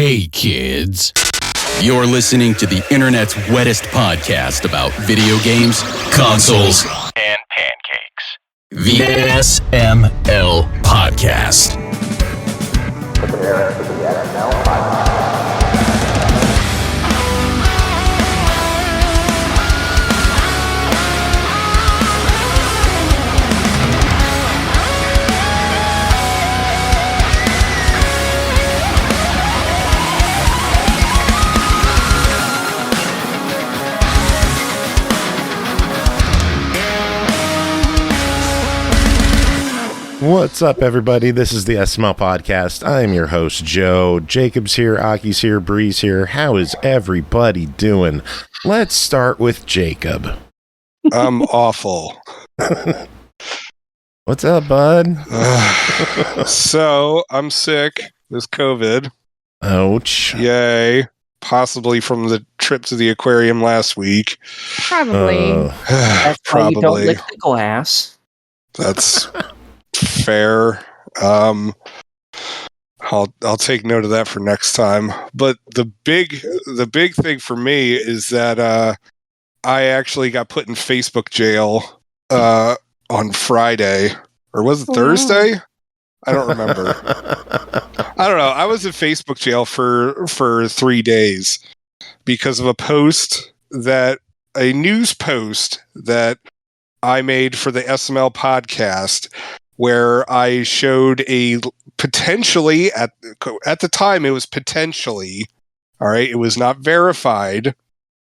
Hey kids, you're listening to the internet's wettest podcast about video games, consoles, and pancakes. The SML Podcast. Prepare for the SML Podcast. What's up, everybody? This is the SML Podcast. I'm your host, Joe. Jacob's here, Aki's here, Bri's here. How is everybody doing? Let's start with Jacob. I'm awful. What's up, bud? So, I'm sick. This COVID. Ouch. Yay. Possibly from the trip to the aquarium last week. Probably. That's Probably. why you don't lick the glass. That's fair. I'll take note of that for next time. But the big thing for me is that I actually got put in Facebook jail on Friday, or was it Thursday? I don't remember. I don't know. I was in Facebook jail for 3 days because of a news post that I made for the SML podcast, where I showed a potentially, at the time it was potentially, all right, it was not verified.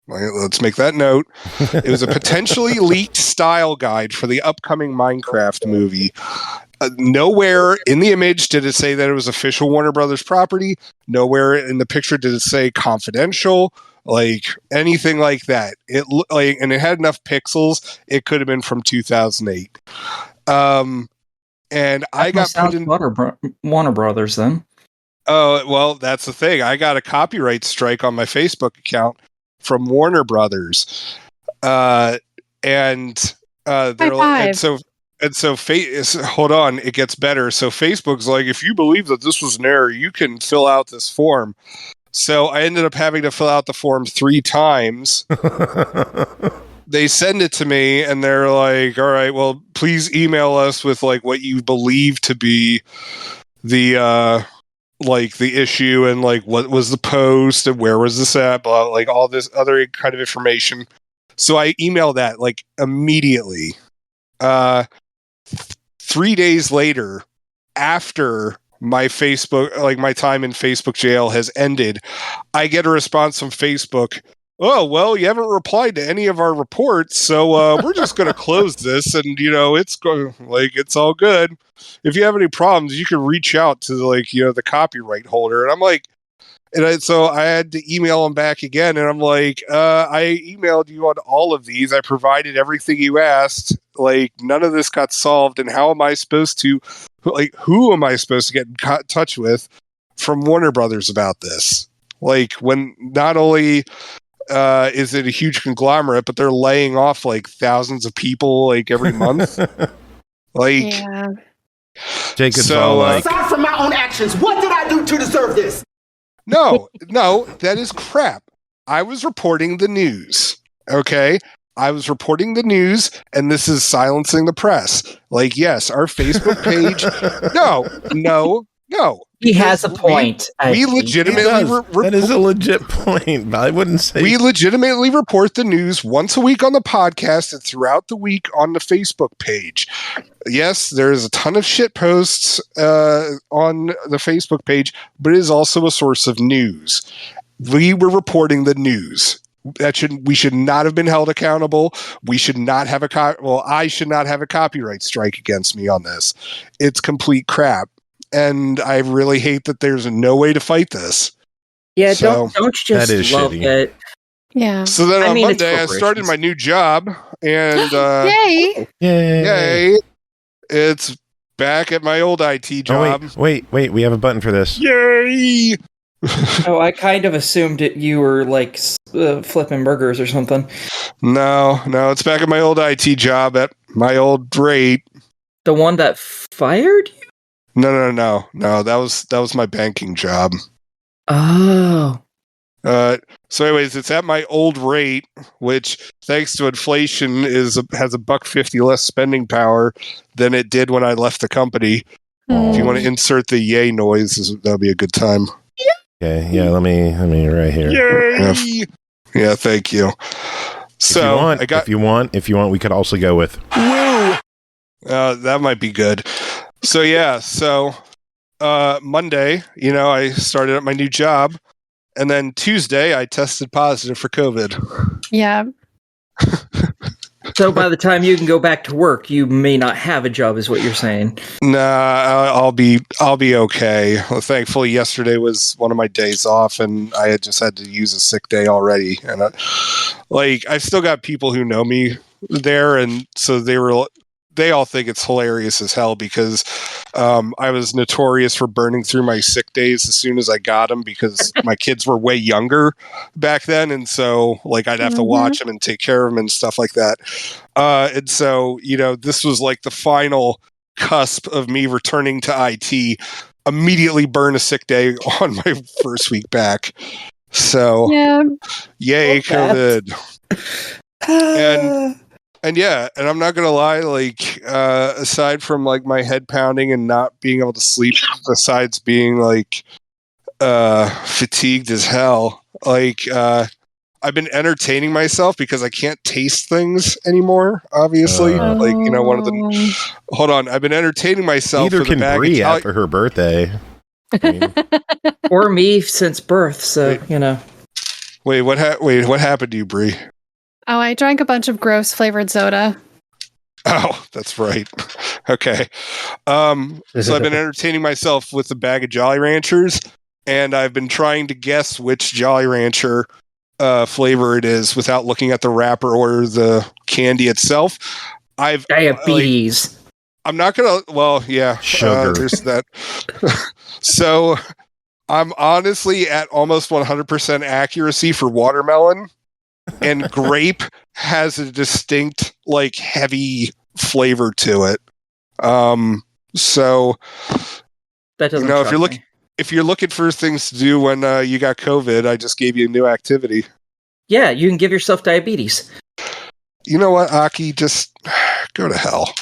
Let's make that note. It was a potentially leaked style guide for the upcoming Minecraft movie. Nowhere in the image did it say that it was official Warner Brothers property. Nowhere in the picture did it say confidential, like anything like that. And it had enough pixels. It could have been from 2008. And I got put in Warner Brothers then. Oh, well, that's the thing. I got a copyright strike on my Facebook account from Warner Brothers. Hold on, it gets better. So Facebook's like, if you believe that this was an error, you can fill out this form. So I ended up having to fill out the form 3 times. They send it to me and they're like, all right, well, please email us with like what you believe to be the issue and like what was the post and where was this at, blah, like all this other kind of information. So I emailed that like immediately. 3 days later, after my Facebook, like my time in Facebook jail has ended, I get a response from Facebook. Oh, well, you haven't replied to any of our reports, so we're just going to close this, and, it's all good. If you have any problems, you can reach out to, the copyright holder. And I'm like, so I had to email them back again, and I'm like, I emailed you on all of these. I provided everything you asked. Like, none of this got solved, and how am I supposed to, who am I supposed to get in touch with from Warner Brothers about this? Like, when not only is it a huge conglomerate, but they're laying off like thousands of people like every month. Yeah. Jacob's all like, aside from my own actions, what did I do to deserve this? No, that is crap. I was reporting the news. Okay. I was reporting the news, and this is silencing the press. Like, yes, our Facebook page. No. He has a point. We legitimately... that is a legit point, but I wouldn't say... We legitimately report the news once a week on the podcast and throughout the week on the Facebook page. Yes, there's a ton of shit posts on the Facebook page, but it is also a source of news. We were reporting the news. We should not have been held accountable. We should not have I should not have a copyright strike against me on this. It's complete crap. And I really hate that there's no way to fight this. Yeah, don't just love shitty. it. Yeah. So then on Monday, I started my new job, and Yay! It's back at my old IT job. Oh, wait, we have a button for this. Yay! Oh, I kind of assumed you were like flipping burgers or something. No, it's back at my old IT job at my old rate. The one that fired you? No. That was my banking job. Oh. So anyways, it's at my old rate, which thanks to inflation has $1.50 less spending power than it did when I left the company. If you want to insert the yay noise, that'll be a good time. Okay, yeah, let me right here. Yay! Yeah, thank you. So if you want, we could also go with woo. That might be good. So yeah, Monday, I started at my new job, and then Tuesday I tested positive for COVID. Yeah. So by the time you can go back to work, you may not have a job, is what you're saying. Nah, I'll be okay. Well, thankfully, yesterday was one of my days off, and I had to use a sick day already. And I've still got people who know me there, and so they all think it's hilarious as hell because I was notorious for burning through my sick days as soon as I got them because my kids were way younger back then. And so I'd have to watch them and take care of them and stuff like that. And so, this was like the final cusp of me returning to IT, immediately burn a sick day on my first week back. So yay, COVID. And yeah, and I'm not gonna lie, aside from my head pounding and not being able to sleep, besides being fatigued as hell, I've been entertaining myself because I can't taste things anymore. Obviously, one of the. Hold on, I've been entertaining myself. Neither can Bri after her birthday, or me since birth. So Wait, what happened to you, Bri? Oh, I drank a bunch of gross flavored soda. Oh, that's right. Okay. So I've been entertaining myself with a bag of Jolly Ranchers, and I've been trying to guess which Jolly Rancher flavor it is without looking at the wrapper or the candy itself. I've diabetes. I'm not gonna. Well, yeah, sugar. There's that. So I'm honestly at almost 100% accuracy for watermelon. And grape has a distinct, heavy flavor to it. So that doesn't. If you're looking for things to do when you got COVID, I just gave you a new activity. Yeah, you can give yourself diabetes. You know what, Aki? Just go to hell.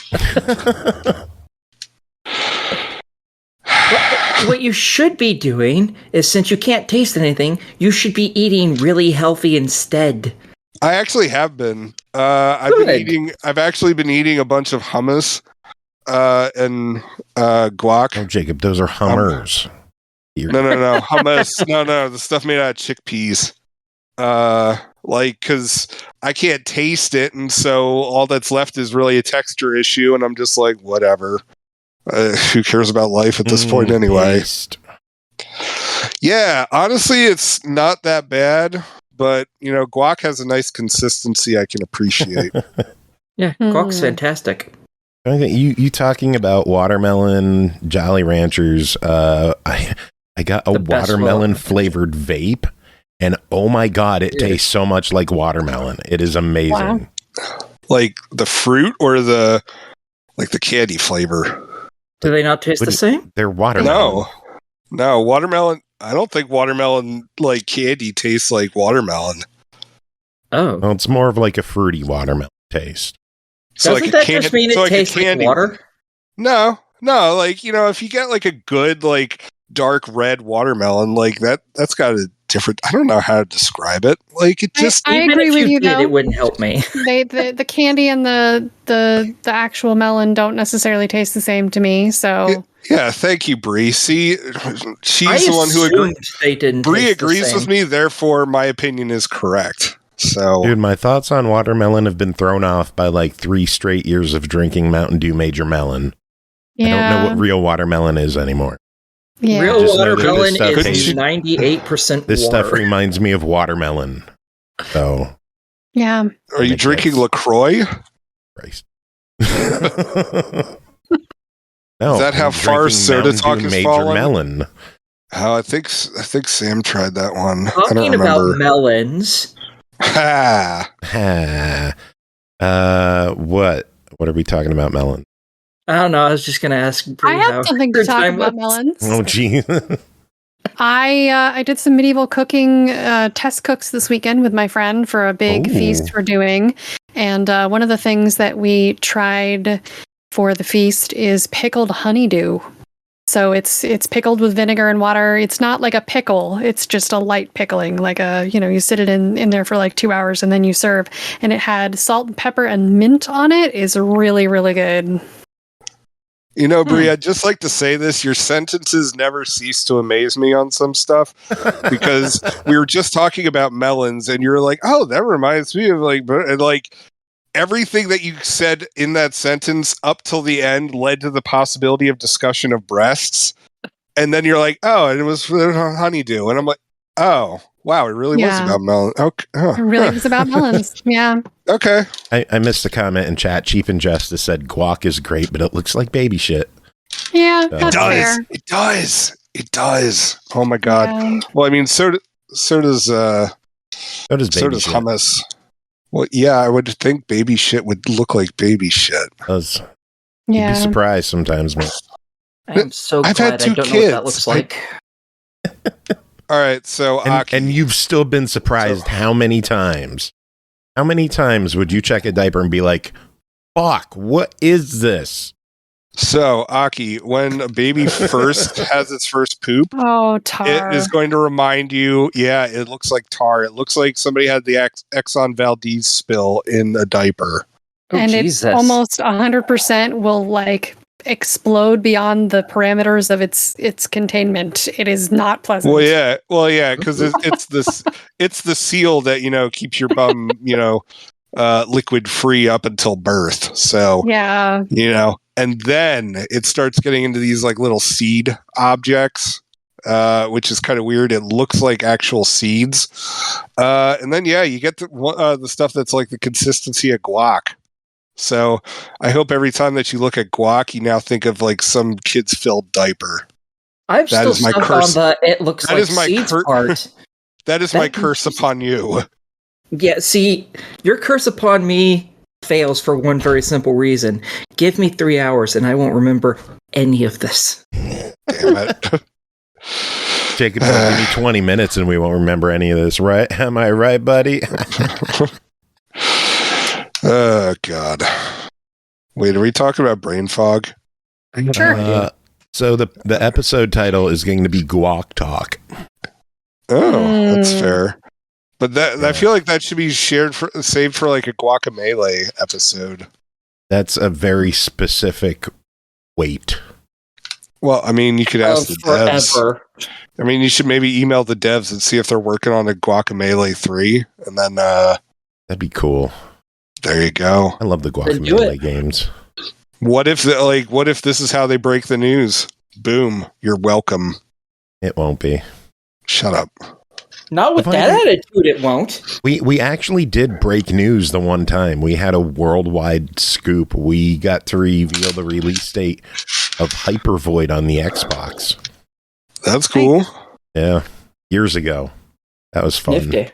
What you should be doing is, since you can't taste anything, you should be eating really healthy instead. I actually have been. I've actually been eating a bunch of hummus and guac. Oh, Jacob, those are Hummers. No, hummus. No, the stuff made out of chickpeas. Because I can't taste it, and so all that's left is really a texture issue, and I'm just like, whatever. Who cares about life at this point anyway? Taste. Yeah, honestly, it's not that bad, but guac has a nice consistency I can appreciate. Yeah, guac's fantastic. You talking about watermelon Jolly Ranchers? I got a watermelon flavored vape, and oh my god, it tastes so much like watermelon. It is amazing. Wow. Like the fruit or the candy flavor. Do they not taste the same? They're watermelon. No, watermelon. I don't think watermelon candy tastes like watermelon. Oh, well, it's more of a fruity watermelon taste. So doesn't that just mean it tastes like water? No. If you get a good dark red watermelon, that's got a different. I don't know how to describe it. It just. I agree with you. Though it wouldn't help me. The candy and the actual melon don't necessarily taste the same to me. So yeah, thank you, Bri. See, she's the one who agrees. They didn't. Bri agrees with me, therefore my opinion is correct. So, dude, my thoughts on watermelon have been thrown off by 3 straight years of drinking Mountain Dew Major Melon. Yeah. I don't know what real watermelon is anymore. Yeah. Real watermelon is 98% This water. stuff reminds me of watermelon. So, yeah. Are you drinking LaCroix? Christ. No, is that how far soda talk is Major fallen? Melon. Oh, I think Sam tried that one. Talking about melons. Ha. What are we talking about, melon? I don't know. I was just going to ask. I have something to talk about melons. Oh, gee. I did some medieval cooking test cooks this weekend with my friend for a big feast we're doing. And one of the things that we tried for the feast is pickled honeydew. So it's pickled with vinegar and water. It's not like a pickle. It's just a light pickling, like you sit it in there for like 2 hours and then you serve. And it had salt and pepper and mint on it. Is really, really good. Bri, I'd just like to say this. Your sentences never cease to amaze me on some stuff because we were just talking about melons and you're like, oh, that reminds me of everything that you said in that sentence up till the end led to the possibility of discussion of breasts. And then you're like, oh, and it was for honeydew. And I'm like, oh, wow, it really was about melons. Okay. It really was about melons. Yeah. Okay. I missed a comment in chat. Chief Injustice said guac is great, but it looks like baby shit. Yeah, that's fair. It does. Oh my God. Yeah. Well, I mean, so does hummus. Well, yeah, I would think baby shit would look like baby shit. You'd be surprised sometimes, man. I'm so glad I don't know what that looks like. All right, so and you've still been surprised how many times? How many times would you check a diaper and be like, fuck, what is this? So, Aki, when a baby first has its first poop, tar. It is going to remind you, it looks like tar. It looks like somebody had the Exxon Valdez spill in a diaper. And it's almost 100% will explode beyond the parameters of its containment. It is not pleasant. Well, yeah, because it's the seal that keeps your bum liquid free up until birth. So and then it starts getting into these little seed objects, which is kind of weird. It looks like actual seeds, and then you get the stuff that's like the consistency of guac. So I hope every time that you look at guac, you now think of some kid's filled diaper. I'm still stuck on the it looks like seeds part. That is my curse upon you. Yeah, see, your curse upon me fails for one very simple reason. Give me 3 hours and I won't remember any of this. Damn it. Jacob, give me 20 minutes and we won't remember any of this, right? Am I right, buddy? Oh, God. Wait, are we talking about brain fog? Sure. So the episode title is going to be Guac Talk. Oh, that's fair. But I feel like that should be saved for a Guacamelee episode. That's a very specific weight. Well, I mean, you could ask the devs. I mean, you should maybe email the devs and see if they're working on a Guacamelee 3, and then that'd be cool. There you go. I love the Guacamelee games. What if this is how they break the news? Boom, you're welcome. It won't be. Shut up. Not with that attitude, it won't. We actually did break news the one time. We had a worldwide scoop. We got to reveal the release date of Hypervoid on the Xbox. That's cool. Yeah, years ago. That was fun. Nifty.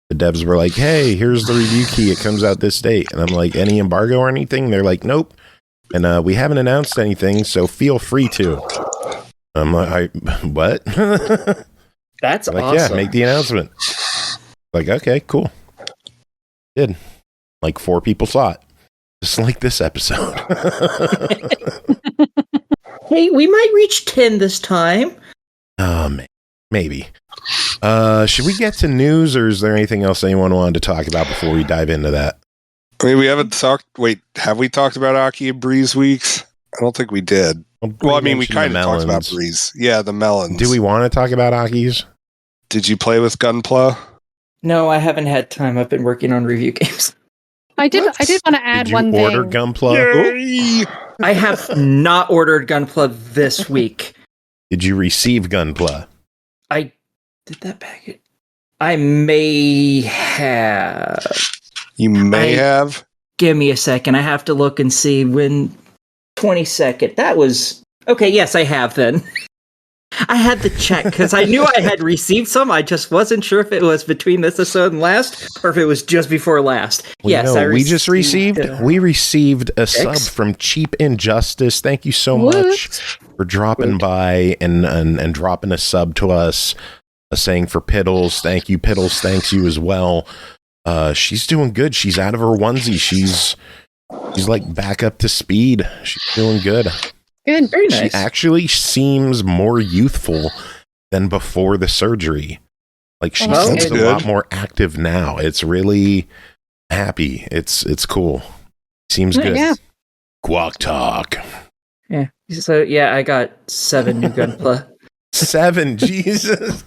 The devs were like, hey, here's the review key. It comes out this date. And I'm like, any embargo or anything? They're like, nope. And we haven't announced anything, so feel free to. I'm like, what? That's like, awesome. Yeah, make the announcement. Like, okay, cool. Did. 4 people saw it. Just like this episode. Hey, we might reach 10 this time. Maybe. Should we get to news, or is there anything else anyone wanted to talk about before we dive into that? I mean, we haven't talked... Wait, have we talked about Aki and Bri's weeks? I don't think we did. Well, I mean, we kind of talked about Bri's. Yeah, the melons. Do we want to talk about Aki's? Did you play with Gunpla? No, I haven't had time. I've been working on review games. I did want to add one thing. Did you order Gunpla? I have not ordered Gunpla this week. Did you receive Gunpla? I did that packet. I may have. You may have? Give me a second. I have to look and see when. 22nd. That was... Okay, yes, I have then. I had to check because I knew I had received some. I just wasn't sure if it was between this episode and last, or if it was just before last. Well, yes, we just received. We received a sub from Cheap Injustice. Thank you so much for dropping by and dropping a sub to us. Saying for Piddles, thank you, Piddles. Thanks you as well. She's doing good. She's out of her onesie. She's like back up to speed. She's doing good. Good. Very nice. She actually seems more youthful than before the surgery. Like she seems a lot more active now. It's really happy. It's cool. Seems good. Yeah. Guac talk. Yeah. So yeah, I got 7 new Gunpla. 7, Jesus.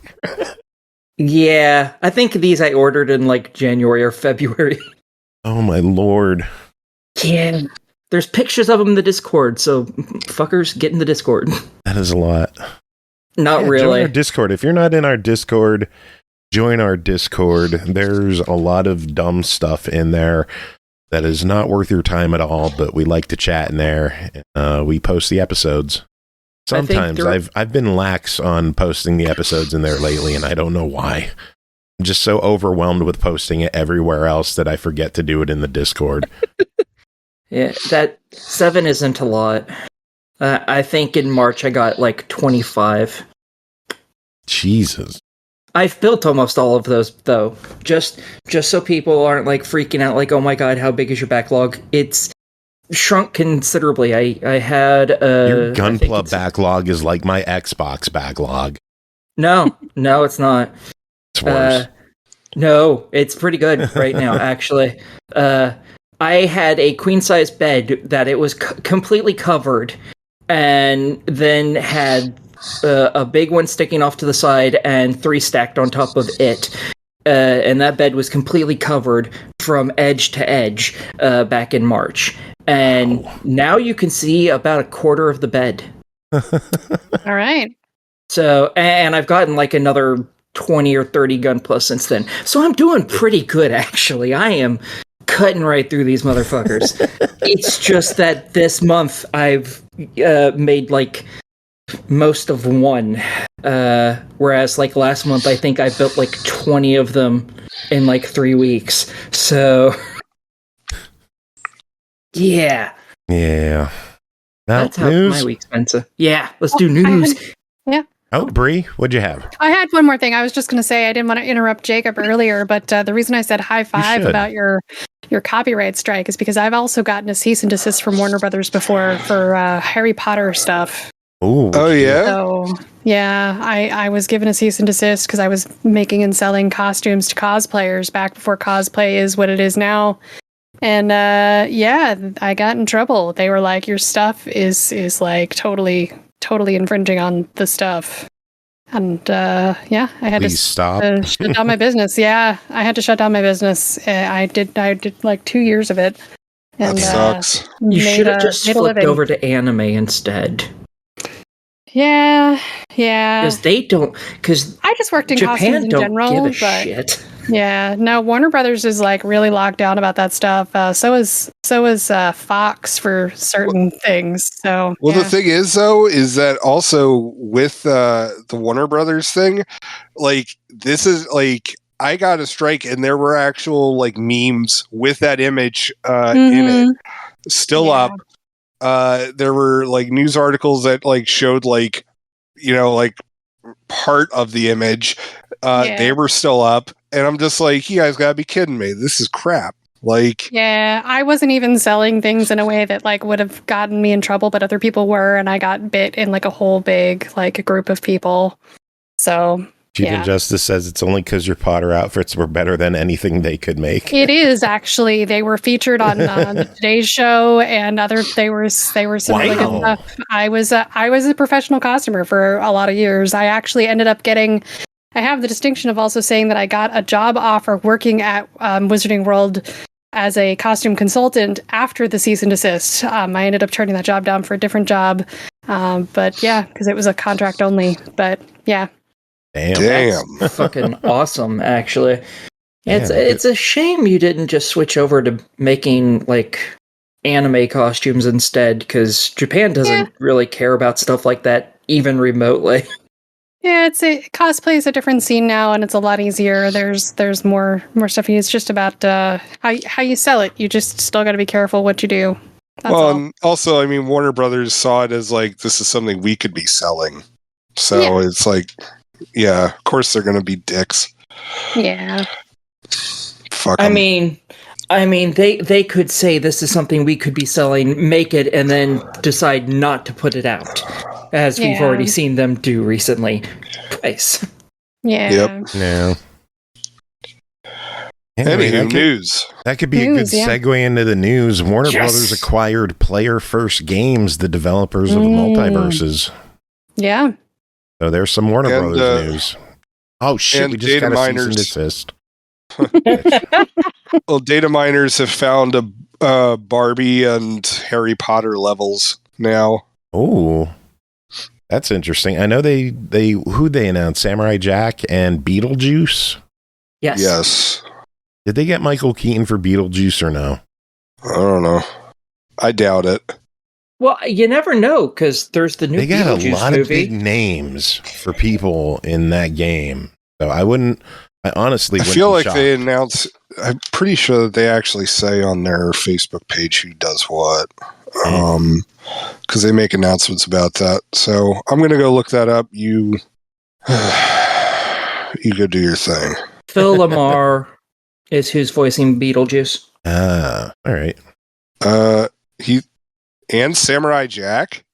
Yeah, I think these I ordered in like January or February. Oh my lord. Yeah. There's pictures of them in the Discord, so fuckers, get in the Discord. That is a lot. Not Join really. our Discord. If you're not in our Discord, join our Discord. There's a lot of dumb stuff in there that is not worth your time at all, but we like to chat in there. We post the episodes. Sometimes I've been lax on posting the episodes in there lately, and I don't know why. I'm just so overwhelmed with posting it everywhere else that I forget to do it in the Discord. Yeah, that 7 isn't a lot. I think in March I got like 25. Jesus. I've built almost all of those though. Just so people aren't like freaking out like, oh my god, how big is your backlog? It's shrunk considerably. I had your Gunpla backlog is like my Xbox backlog. No, it's not. It's worse. No, it's pretty good right now, actually. I had a queen-size bed that it was completely covered, and then had a big one sticking off to the side and 3 stacked on top of it. And that bed was completely covered from edge to edge back in March. And now you can see about a quarter of the bed. All right. So, and I've gotten like another 20 or 30 Gunpla since then. So I'm doing pretty good, actually. I am cutting right through these motherfuckers. It's just that this month I've made like most of one. Whereas like last month, I think I built like 20 of them in like 3 weeks. So yeah. Yeah. Now, that's how news? my week's been. So yeah, let's do news. Oh, Bri, what'd you have? I had one more thing. I was just going to say I didn't want to interrupt Jacob earlier, but the reason I said high five about your copyright strike is because I've also gotten a cease and desist from Warner Brothers before for Harry Potter stuff. Ooh. Oh, yeah? So, yeah, I was given a cease and desist because I was making and selling costumes to cosplayers back before cosplay is what it is now. And yeah, I got in trouble. They were like, your stuff is like totally infringing on the stuff. And yeah, I had Please stop. shut down my business. Yeah, I had to shut down my business. I did like 2 years of it. And, that sucks. You should have just made a flipped living. over to anime instead. Yeah. Because they don't. Because I just worked in costumes Japan in don't general. give a but shit. yeah, no, Warner Brothers is like really locked down about that stuff. So is Fox for certain things. So Well, yeah. the thing is, though, is that also with the Warner Brothers thing, like, this is like, I got a strike and there were actual like memes with that image in it still up. There were like news articles that like showed like, you know, like part of the image. They were still up. And I'm just like, you guys gotta be kidding me. This is crap. Like, yeah, I wasn't even selling things in a way that like would have gotten me in trouble, but other people were, and I got bit in like a whole big like a group of people. So Chief Injustice says it's only because your Potter outfits were better than anything they could make. It is actually. They were featured on the Today's Show and other. They were some really good stuff. I was a professional costumer for a lot of years. I actually ended up getting. I have the distinction of also saying that I got a job offer working at Wizarding World as a costume consultant after the cease and desist. I ended up turning that job down for a different job. But yeah, because it was a contract only. But yeah. Damn. That's fucking awesome, actually. It's a shame you didn't just switch over to making like anime costumes instead, because Japan doesn't really care about stuff like that even remotely. Yeah, cosplay is a different scene now, and it's a lot easier. There's more stuff. It's just about how you sell it. You just still got to be careful what you do. That's all. And also, I mean, Warner Brothers saw it as like, this is something we could be selling. So it's like, yeah, of course they're going to be dicks. Yeah. Fuck 'em. I mean, they could say this is something we could be selling, make it, and then decide not to put it out, as we've already seen them do recently, twice. Yeah. Yep. No. Anywho, news. That could be a good segue into the news. Warner Brothers acquired Player First Games, the developers of Multiverses. Yeah. So there's some Warner Brothers news. Oh shit, we just got a cease and desist. Well, data miners have found a Barbie and Harry Potter levels now. Oh, that's interesting. I know who'd they announced? Samurai Jack and Beetlejuice? Yes. Did they get Michael Keaton for Beetlejuice or no? I don't know. I doubt it. Well, you never know, because there's the new Beetlejuice movie. They got a lot of big names for people in that game. So I honestly wouldn't feel like shocked. they announce, I'm pretty sure that they actually say on their Facebook page who does what. Because they make announcements about that. So I'm going to go look that up. You go do your thing. Phil Lamar is who's voicing Beetlejuice. All right. He and Samurai Jack.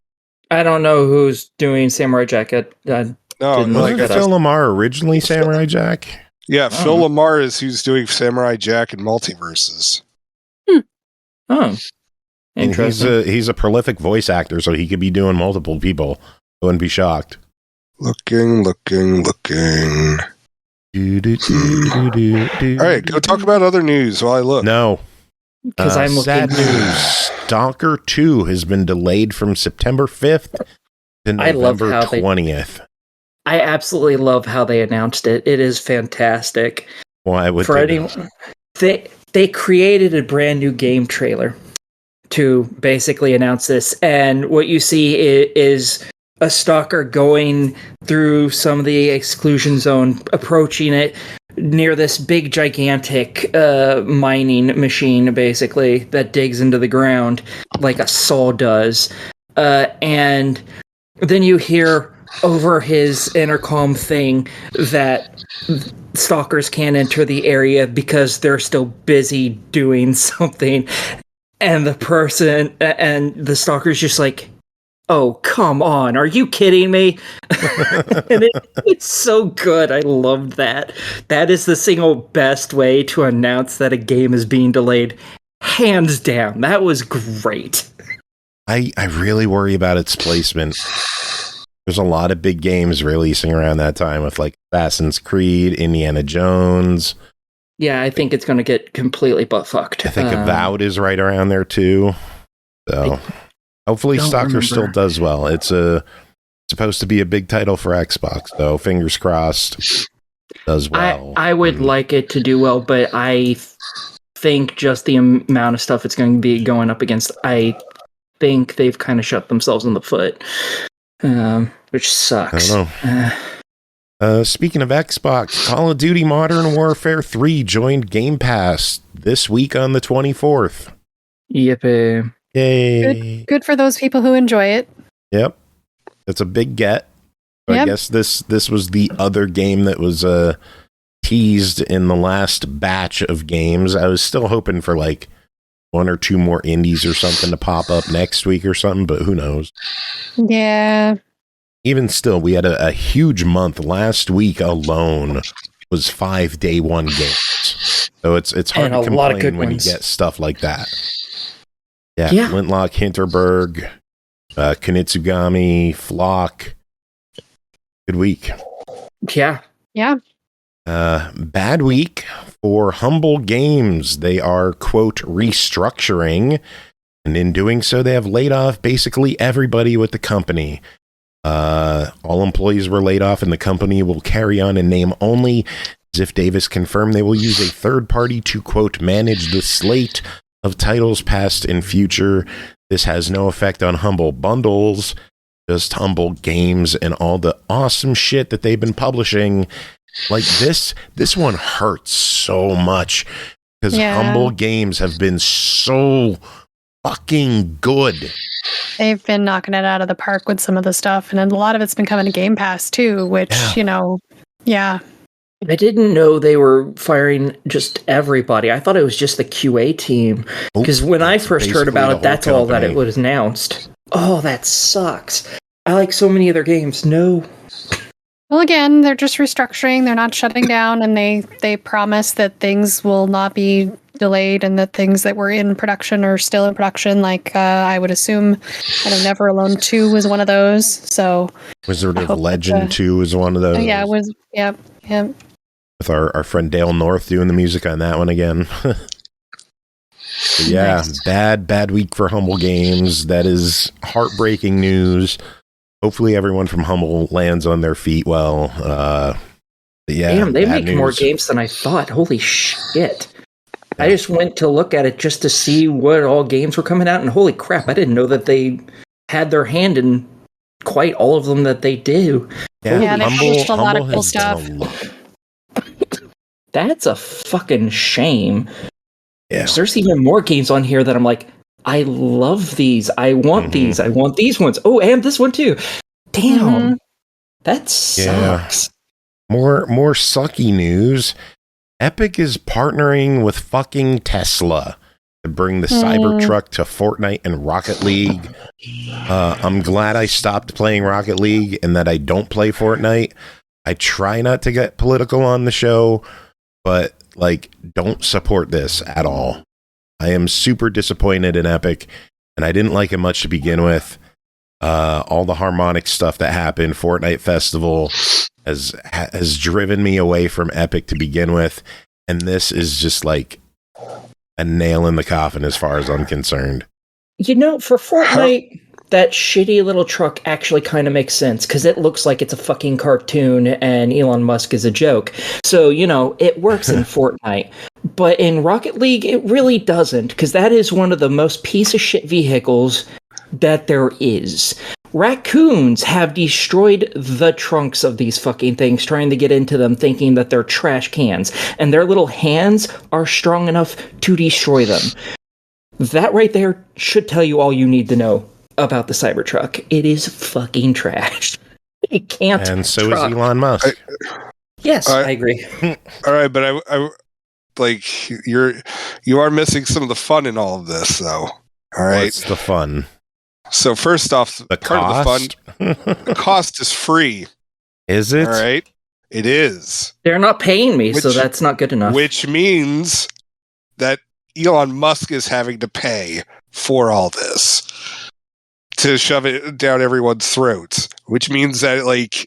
I don't know who's doing Samurai Jack. Wasn't Phil Lamar originally Samurai Jack? Yeah, Phil Lamar is who's doing Samurai Jack and Multiverses. Oh, interesting. And he's a prolific voice actor, so he could be doing multiple people. I wouldn't be shocked. Looking. All right, go talk about other news while I look. No. Because I'm looking. Sad news. Stalker 2 has been delayed from September 5th to November 20th. I absolutely love how they announced it. It is fantastic. Why would they created a brand new game trailer to basically announce this, and what you see is a stalker going through some of the exclusion zone, approaching it near this big gigantic mining machine, basically, that digs into the ground like a saw does. And then you hear over his intercom thing that stalkers can't enter the area because they're still busy doing something. And the stalker's just like, oh, come on. Are you kidding me? And it's so good. I loved that. That is the single best way to announce that a game is being delayed. Hands down. That was great. I really worry about its placement. There's a lot of big games releasing around that time with like Assassin's Creed, Indiana Jones. Yeah, I think it's going to get completely butt-fucked. I think Avowed is right around there too. So hopefully Stalker still does well. It's supposed to be a big title for Xbox, so fingers crossed does well. I would like it to do well, but I think just the amount of stuff it's going to be going up against, I think they've kind of shot themselves in the foot. Which sucks. I don't know. Speaking of Xbox, Call of Duty Modern Warfare 3 joined Game Pass this week on the 24th. Yippee. Yay. Good for those people who enjoy it. Yep. It's a big get. Yep. I guess this was the other game that was teased in the last batch of games. I was still hoping for like one or two more indies or something to pop up next week or something, but who knows? Yeah. Even still, we had a huge month. Last week alone was 5 day one games. So it's hard to complain when you get stuff like that. Yeah. Flintlock, Hinterberg, Kunitsugami, Flock. Good week. Yeah. Yeah. Bad week for Humble Games. They are, quote, restructuring. And in doing so, they have laid off basically everybody with the company. All employees were laid off, and the company will carry on in name only. Ziff Davis confirmed they will use a third party to, quote, manage the slate of titles past and future. This has no effect on Humble bundles. just Humble Games and all the awesome shit that they've been publishing. Like this one hurts so much because Humble Games have been so fucking good. They've been knocking it out of the park with some of the stuff, and a lot of it's been coming to Game Pass too, which, I didn't know they were firing just everybody. I thought it was just the QA team. Because when I first heard about it, that's all that it was announced. Oh, that sucks. I like so many of their games. No. Well, again, they're just restructuring. They're not shutting down, and they promise that things will not be delayed and that things that were in production are still in production. Like, I would assume, Never Alone 2 was one of those. So Wizard of Legend 2 was one of those. Yeah, it was. Yep. With our friend Dale North doing the music on that one again. Nice. Bad week for Humble Games. That is heartbreaking news. Hopefully everyone from Humble lands on their feet well. Damn, they make news. more games than I thought. Holy shit. I just went to look at it just to see what all games were coming out, and holy crap, I didn't know that they had their hand in quite all of them that they do. Yeah, they published a lot of cool stuff. That's a fucking shame. Yeah. There's even more games on here that I'm like, I love these. I want these. I want these ones. Oh, and this one too. Damn. That sucks. More sucky news. Epic is partnering with fucking Tesla to bring the Cybertruck to Fortnite and Rocket League. I'm glad I stopped playing Rocket League and that I don't play Fortnite. I try not to get political on the show, but don't support this at all. I am super disappointed in Epic, and I didn't like it much to begin with. All the harmonic stuff that happened, Fortnite Festival, has driven me away from Epic to begin with, and this is just like a nail in the coffin as far as I'm concerned. For Fortnite, that shitty little truck actually kind of makes sense, because it looks like it's a fucking cartoon and Elon Musk is a joke. So, it works in Fortnite. But in Rocket League, it really doesn't, because that is one of the most piece of shit vehicles that there is. Raccoons have destroyed the trunks of these fucking things, trying to get into them, thinking that they're trash cans, and their little hands are strong enough to destroy them. That right there should tell you all you need to know about the Cybertruck. It is fucking trash. It can't. And so is Elon Musk. Yes, I agree. All right, but I you are missing some of the fun in all of this, though. All right, what's the fun? So first off, the cost? Of the fun, the cost is free. Is it? All right, it is. They're not paying me, so that's not good enough. Which means that Elon Musk is having to pay for all this to shove it down everyone's throats, which means that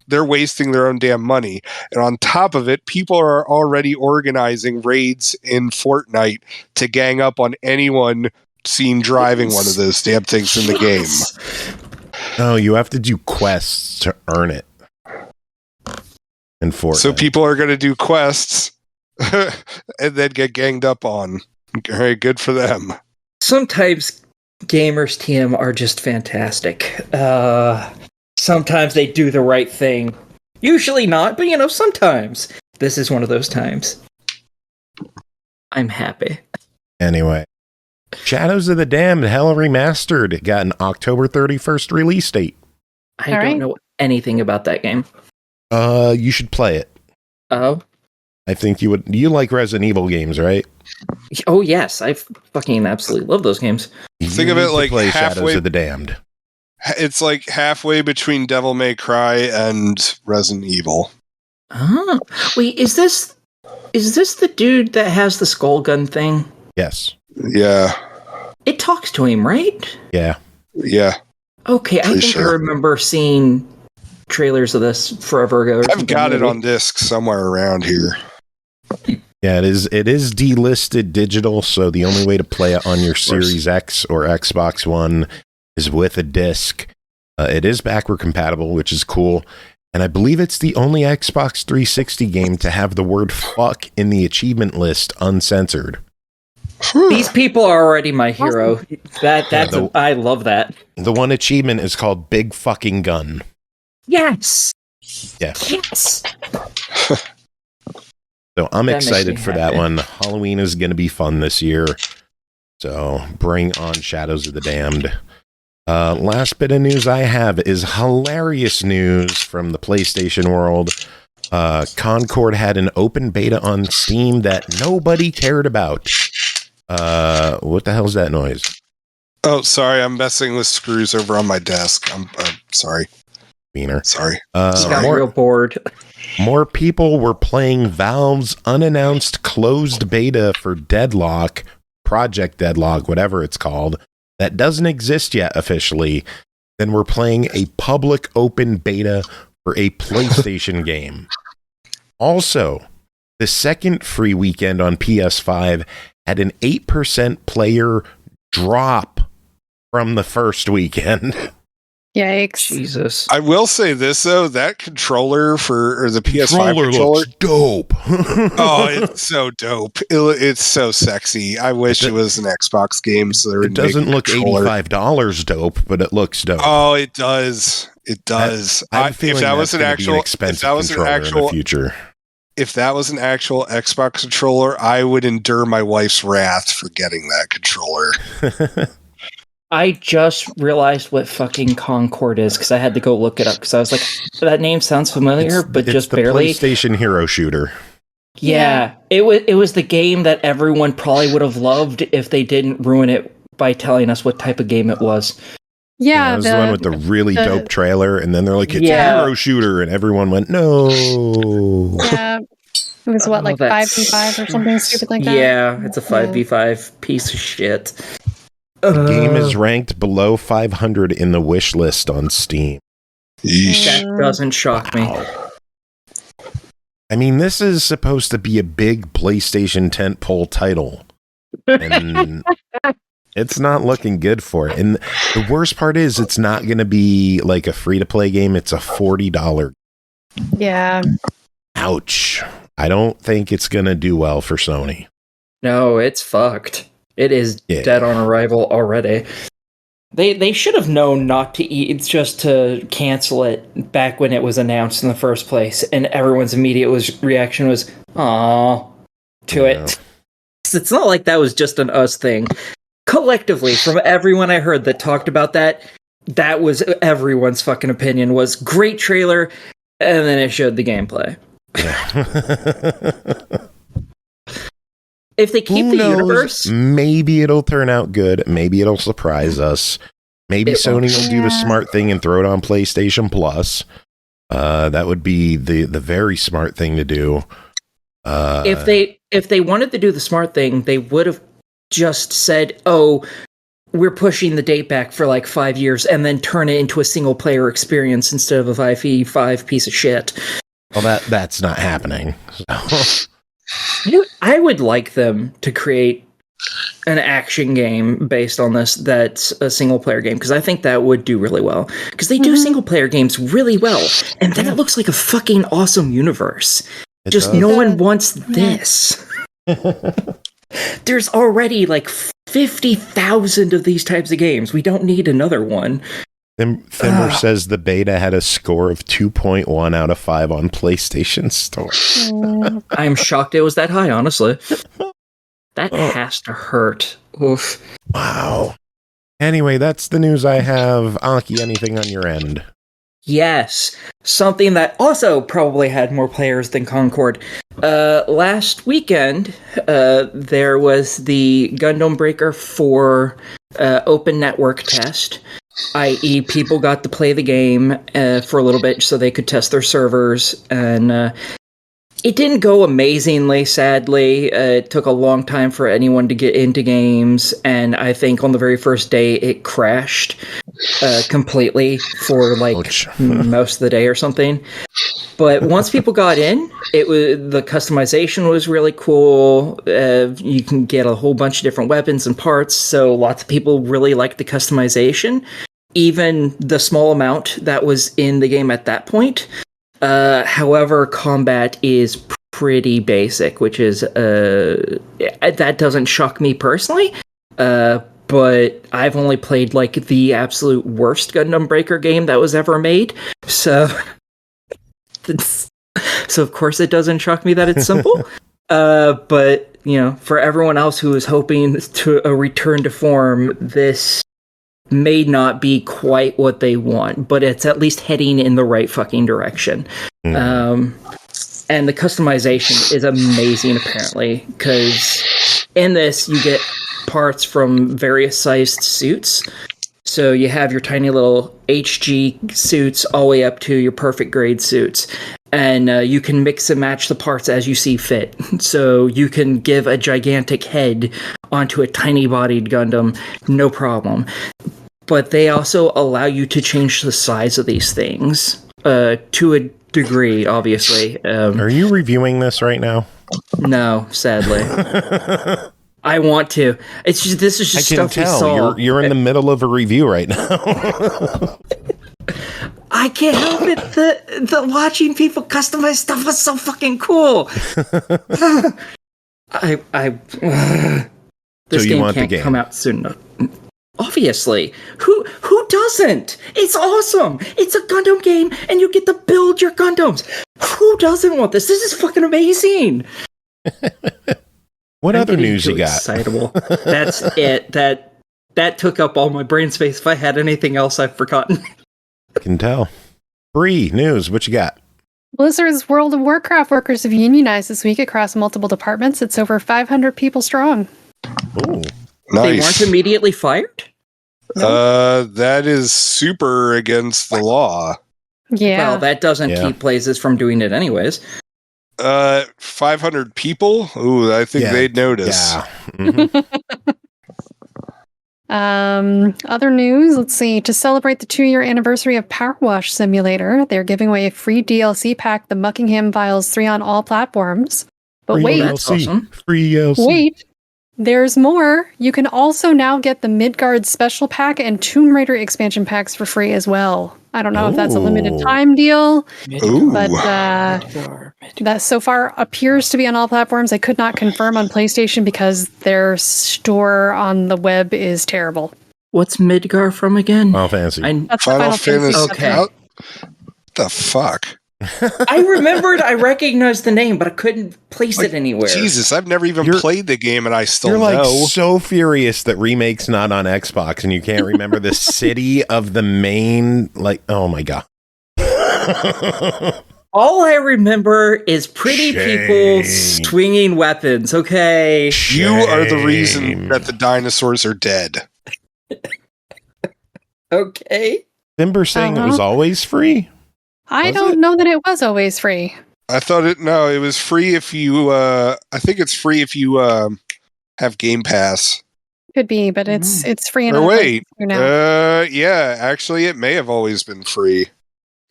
they're wasting their own damn money. And on top of it, people are already organizing raids in Fortnite to gang up on anyone seen driving one of those damn things in the game. No, you have to do quests to earn it in Fortnite. So people are going to do quests and then get ganged up on. Very good for them. Sometimes gamers TM are just fantastic. Sometimes they do the right thing. Usually not, but sometimes. This is one of those times. I'm happy. Anyway. Shadows of the Damned Hell Remastered. It got an October 31st release date. I don't know anything about that game. You should play it. Oh? I think you would. You like Resident Evil games, right? Oh, yes. I fucking absolutely love those games. Think of it like play halfway. Shadows of the Damned. It's like halfway between Devil May Cry and Resident Evil. Oh. Wait, is this the dude that has the skull gun thing? Yes. Yeah. It talks to him, right? Yeah. Yeah. Okay, I think I remember seeing trailers of this forever ago. I've got it on disc somewhere around here. Yeah, it is delisted digital, so the only way to play it on your Series X or Xbox One is with a disc. It is backward compatible, which is cool. And I believe it's the only Xbox 360 game to have the word fuck in the achievement list uncensored. These people are already my hero. I love that. The one achievement is called Big Fucking Gun. Yes. Yeah. Yes. So I'm That excited makes for me that happy. one. Halloween is going to be fun this year. So bring on Shadows of the Damned. Last bit of news I have is hilarious news from the PlayStation world. Concord had an open beta on Steam that nobody cared about. What the hell's that noise? Oh, sorry, I'm messing with screws over on my desk. I'm sorry. Wiener. Sorry. Got real bored. More people were playing Valve's unannounced closed beta for Deadlock, Project Deadlock, whatever it's called, that doesn't exist yet officially, than were playing a public open beta for a PlayStation game. Also, the second free weekend on PS5 had an 8% player drop from the first weekend. Yikes. Jesus. I will say this though, that controller for the PS5 controller looks dope. oh, it's so dope. It's so sexy. I wish it was an Xbox game so there It doesn't look $85 dope, but it looks dope. Oh, it does. It does. I have a feeling if that was an actual expensive controller in the future. If that was an actual Xbox controller, I would endure my wife's wrath for getting that controller. I just realized what fucking Concord is because I had to go look it up because I was like, that name sounds familiar, but it's just the barely. PlayStation Hero Shooter. Yeah, it was the game that everyone probably would have loved if they didn't ruin it by telling us what type of game it was. Yeah, It was the one with the really dope trailer, and then they're like, it's a Hero Shooter, and everyone went, no. Yeah. It was what, like 5v5 or something stupid like that? Yeah, it's a 5v5 piece of shit. The game is ranked below 500 in the wish list on Steam. That doesn't shock me. I mean, this is supposed to be a big PlayStation tentpole title. And it's not looking good for it. And the worst part is it's not going to be like a free-to-play game. It's a $40. Yeah. Ouch. I don't think it's going to do well for Sony. No, it's fucked. It is dead on arrival already. They should have known not to eat. It's just to cancel it back when it was announced in the first place, and everyone's immediate reaction was "Aw" to it. It's not like that was just an us thing. Collectively, from everyone I heard that talked about that, that was everyone's fucking opinion. Was great trailer, and then it showed the gameplay. Yeah. If they keep the universe, maybe it'll turn out good. Maybe it'll surprise us. Maybe Sony will do the smart thing and throw it on PlayStation Plus. That would be the very smart thing to do. If they wanted to do the smart thing, they would have just said, "Oh, we're pushing the date back for like 5 years," and then turn it into a single player experience instead of a 5v5 piece of shit. Well, that's not happening. So. I would like them to create an action game based on this that's a single player game, because I think that would do really well. Because they do single player games really well, and then it looks like a fucking awesome universe. No one wants this. There's already like 50,000 of these types of games. We don't need another one. Thimmer says the beta had a score of 2.1 out of 5 on PlayStation Store. I'm shocked it was that high, honestly. That has to hurt. Oof. Wow. Anyway, that's the news I have. Aki, anything on your end? Yes. Something that also probably had more players than Concord. Last weekend, there was the Gundam Breaker 4 open network test. i.e. people got to play the game for a little bit so they could test their servers, and it didn't go amazingly, sadly. It took a long time for anyone to get into games, and I think on the very first day it crashed completely for like most of the day or something. But once people got in, the customization was really cool. You can get a whole bunch of different weapons and parts, so lots of people really liked the customization, even the small amount that was in the game at that point. However, combat is pretty basic, which is that doesn't shock me personally. But I've only played like the absolute worst Gundam Breaker game that was ever made, so of course it doesn't shock me that it's simple. But for everyone else who is hoping to a return to form, this may not be quite what they want, but it's at least heading in the right fucking direction. And the customization is amazing, apparently, because in this you get parts from various sized suits. So you have your tiny little HG suits all the way up to your perfect grade suits. And you can mix and match the parts as you see fit. So you can give a gigantic head onto a tiny bodied Gundam, no problem. But they also allow you to change the size of these things to a degree, obviously. Are you reviewing this right now? No, sadly. I want to. It's just this is just stuff we saw. You're in the middle of a review right now. I can't help it. The watching people customize stuff was so fucking cool. This game can't come out soon enough. Obviously, who doesn't? It's awesome. It's a Gundam game, and you get to build your Gundams. Who doesn't want this? This is fucking amazing. What other news you got? Excitable. That's it. That took up all my brain space. If I had anything else, I've forgotten. I can tell. Bri, news. What you got? Blizzard's World of Warcraft workers have unionized this week across multiple departments. It's over 500 people strong. Ooh. Nice. They weren't immediately fired? That is super against the law. Yeah. Well, that doesn't keep places from doing it anyways. 500 people? Ooh, I think they'd notice. Yeah. Mm-hmm. Other news, let's see. To celebrate the 2-year anniversary of Power Wash Simulator, they're giving away a free DLC pack, the Muckingham Files 3 on all platforms. But Free wait, DLC. Awesome. Free DLC. Wait. There's more. You can also now get the Midgard Special Pack and Tomb Raider expansion packs for free as well. I don't know if that's a limited time deal, but that so far appears to be on all platforms. I could not confirm on PlayStation because their store on the web is terrible. What's Midgar from again? Final Fantasy. That's Final Fantasy. Okay. What the fuck? I recognized the name, but I couldn't place it anywhere. Jesus, I've never even played the game, and I still You're know. so furious that Remake's not on Xbox, and you can't remember the city of the main. Oh my god! All I remember is pretty people swinging weapons. Okay, you are the reason that the dinosaurs are dead. Okay. Timber saying it was always free. I don't know that it was always free. I thought it was free if you I think it's free if you have Game Pass. Could be, but it's free in Or other wait. places now. Yeah, actually it may have always been free.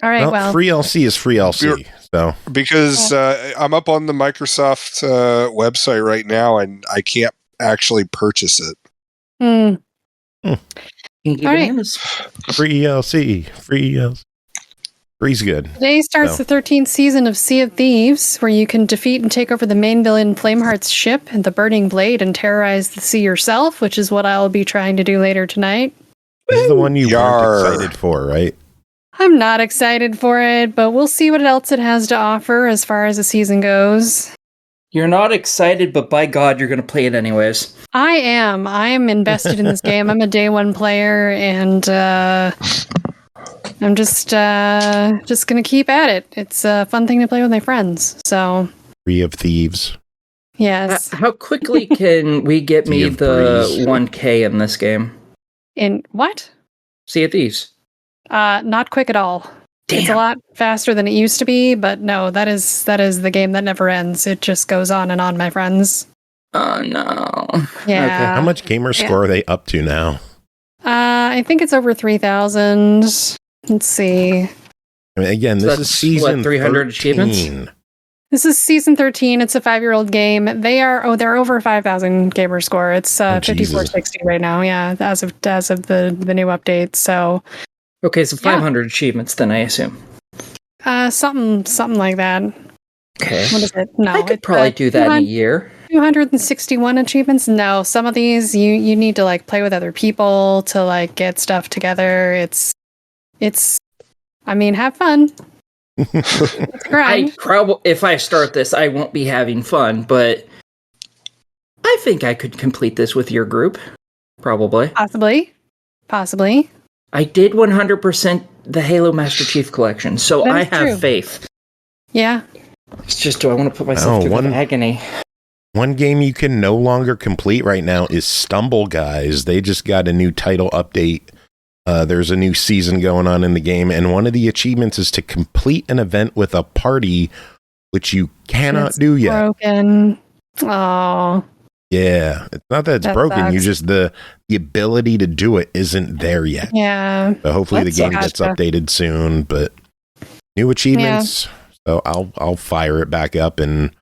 All right, well, free LC is free LC. So because I'm up on the Microsoft website right now and I can't actually purchase it. All right. Free LC. Free LC. Free's good. Today starts the 13th season of Sea of Thieves, where you can defeat and take over the main villain Flameheart's ship and the Burning Blade and terrorize the sea yourself, which is what I'll be trying to do later tonight. This is the one you weren't excited for, right? I'm not excited for it, but we'll see what else it has to offer as far as the season goes. You're not excited, but by God, you're going to play it anyways. I am. I am invested in this game. I'm a day one player, and I'm just gonna keep at it. It's a fun thing to play with my friends. So, Free of Thieves. Yes. How quickly can we get me the 1K in this game? In what? Sea of Thieves. Not quick at all. Damn. It's a lot faster than it used to be, but no, that is the game that never ends. It just goes on and on, my friends. Oh no. Yeah. Okay. How much gamer score are they up to now? I think it's over 3,000. Let's see. I mean, again, So this is that's, season 300 achievements? 13. This is season 13. It's a 5-year-old game. They're over 5,000 gamer score. It's 5460 right now. Yeah, as of the new update. So Okay, so 500 achievements then, I assume. something like that. Okay. What is it? No, I could probably do that in a year. 261 achievements. No, some of these you need to like play with other people to like get stuff together. It's I mean, have fun. It's grind. If I start this, I won't be having fun, but I think I could complete this with your group. Probably. Possibly. I did 100% the Halo Master Chief Collection, so I have true. faith. Yeah. It's just, do I want to put myself through the agony? One game you can no longer complete right now is Stumble Guys. They just got a new title update. There's a new season going on in the game, and one of the achievements is to complete an event with a party, which you cannot do yet. Broken. Oh. Yeah, it's not that it's broken. Sucks. You just the ability to do it isn't there yet. Yeah. So hopefully the game gets updated soon. But new achievements. Yeah. So I'll fire it back up and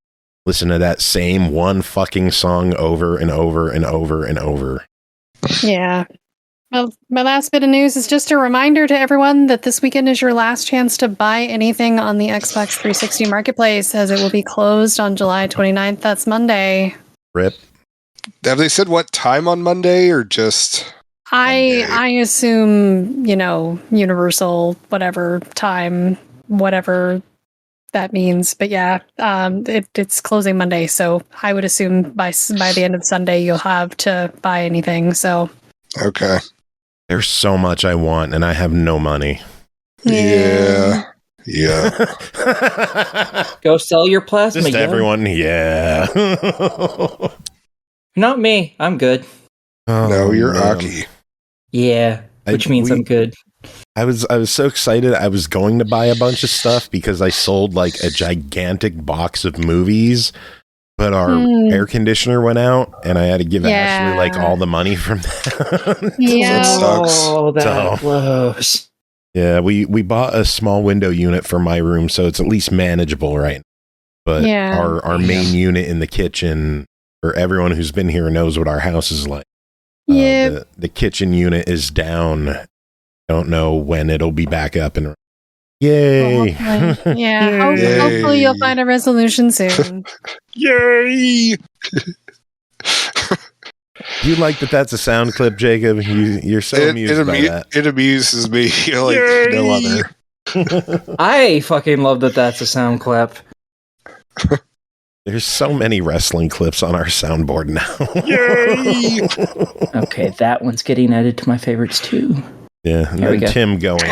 listen to that same one fucking song over and over and over and over. Yeah. Well, my last bit of news is just a reminder to everyone that this weekend is your last chance to buy anything on the Xbox 360 Marketplace, as it will be closed on July 29th. That's Monday. RIP. Have they said what time on Monday or just? I assume, universal, whatever time, whatever that means. But yeah, it's closing Monday. So I would assume by the end of Sunday, you'll have to buy anything. So. Okay. There's so much I want and I have no money. Yeah. Go sell your plasma. Just everyone. Yeah. Not me. I'm good. No, you're Aki. Yeah, which means I'm good. I was so excited. I was going to buy a bunch of stuff because I sold like a gigantic box of movies, but our air conditioner went out and I had to give Ashley like all the money from that. Yeah. That sucks. Oh, that blows. Yeah, we bought a small window unit for my room, so it's at least manageable, right? But our main unit in the kitchen, for everyone who's been here knows what our house is like. Yeah. The kitchen unit is down. Don't know when it'll be back up and yay. Hopefully you'll find a resolution soon. Yay. You like that's a sound clip, Jacob? You're so amused by that. It amuses me like no other. I fucking love that's a sound clip. There's so many wrestling clips on our soundboard now. Yay! Okay, that one's getting added to my favorites too. Yeah, and then Tim going.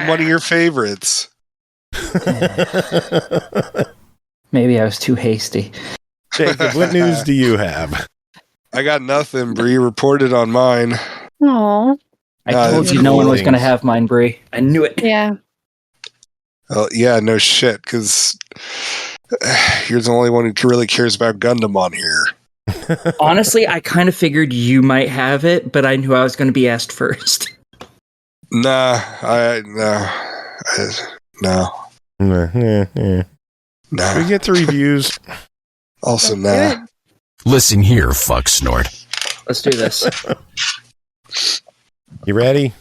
One of your favorites. Maybe I was too hasty. Jacob, what news do you have? I got nothing. Bri reported on mine. Aw. I told you no one was going to have mine, Bri. I knew it. Yeah. Yeah, no shit, because you're the only one who really cares about Gundam on here. Honestly, I kind of figured you might have it, but I knew I was going to be asked first. No. We get to reviews. Also, nah. Listen here, fuck snort. Let's do this. You ready?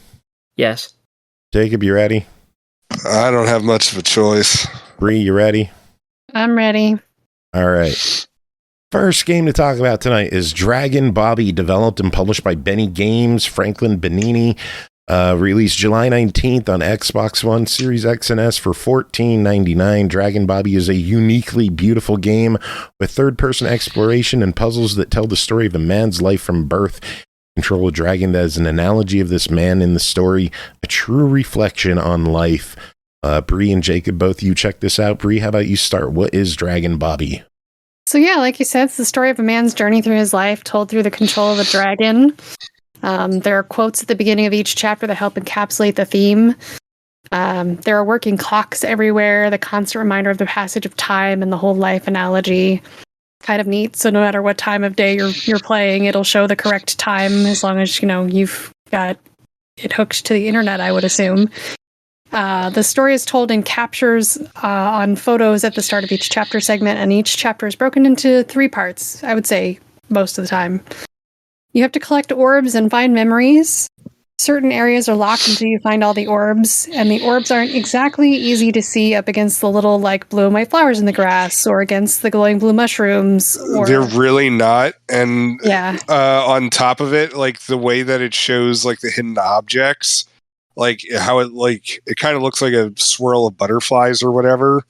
Yes. Jacob, you ready? I don't have much of a choice. Bri, you ready? I'm ready. All right. First game to talk about tonight is Dragon Bobby, developed and published by Beni Games, Franklin Benini. Released July 19th on Xbox One, Series X and S for $14.99. Dragon Bobby is a uniquely beautiful game with third-person exploration and puzzles that tell the story of a man's life from birth. Control a dragon that is an analogy of this man in the story, a true reflection on life. Bri and Jacob, both of you check this out. Bri, how about you start? What is Dragon Bobby? So yeah, like you said, it's the story of a man's journey through his life, told through the control of a dragon. There are quotes at the beginning of each chapter that help encapsulate the theme. There are working clocks everywhere, the constant reminder of the passage of time and the whole life analogy. Kind of neat. So no matter what time of day you're playing, it'll show the correct time as long as you've got it hooked to the internet, I would assume. The story is told in captures on photos at the start of each chapter segment, and each chapter is broken into 3 parts, I would say, most of the time. You have to collect orbs and find memories. certain areas are locked until you find all the orbs, and the orbs aren't exactly easy to see up against the little like blue and white flowers in the grass or against the glowing blue mushrooms. They're really not. And yeah, on top of it, like the way that it shows like the hidden objects, like how it kind of looks like a swirl of butterflies or whatever.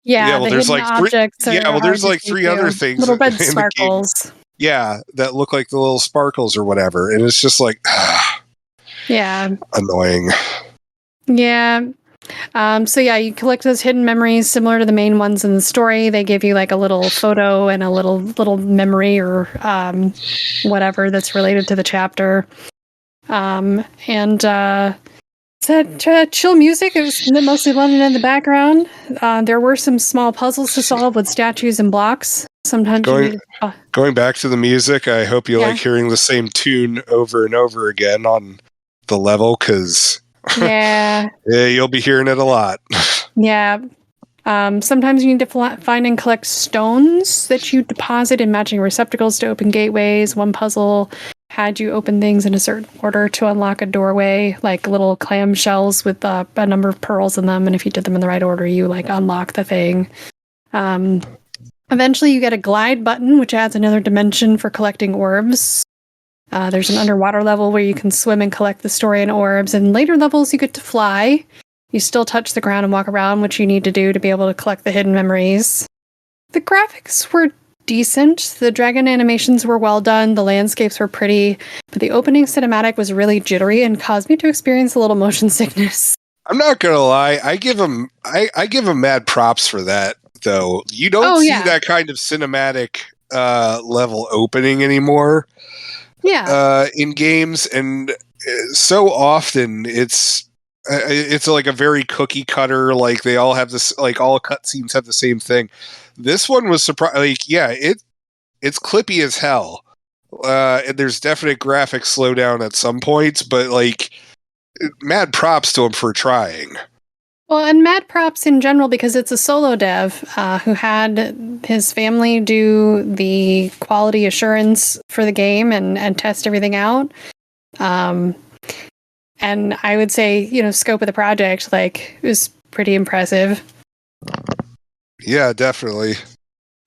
yeah. Well, The there's hidden like three. objects Yeah, are well, there's hard to like see, three too. other things Little red in the game. sparkles. Yeah, that look like the little sparkles or whatever, and it's just like, Yeah, annoying. yeah. So yeah, you collect those hidden memories similar to the main ones in the story. They give you like a little photo and a little memory or whatever that's related to the chapter. It's had chill music. It was mostly London in the background. There were some small puzzles to solve with statues and blocks. Sometimes you need going back to the music, I hope you like hearing the same tune over and over again on the level, because yeah, you'll be hearing it a lot. Yeah. Sometimes you need to find and collect stones that you deposit in matching receptacles to open gateways. One puzzle had you open things in a certain order to unlock a doorway, like little clam shells with a number of pearls in them. And if you did them in the right order, you like unlock the thing. Eventually you get a glide button, which adds another dimension for collecting orbs. There's an underwater level where you can swim and collect the story and orbs. And later levels you get to fly. You still touch the ground and walk around, which you need to do to be able to collect the hidden memories. The graphics were decent. The dragon animations were well done. The landscapes were pretty. But the opening cinematic was really jittery and caused me to experience a little motion sickness. I'm not gonna lie. I give them mad props for that, though. You don't see that kind of cinematic level opening anymore. Yeah. In games, and so often it's like a very cookie cutter. Like they all have this. Like all cutscenes have the same thing. This one was surprising. Like, yeah, it's clippy as hell. And there's definite graphic slowdown at some points, but like, mad props to him for trying. Well, and mad props in general, because it's a solo dev who had his family do the quality assurance for the game and test everything out. And I would say, scope of the project, like, it was pretty impressive. Yeah, definitely.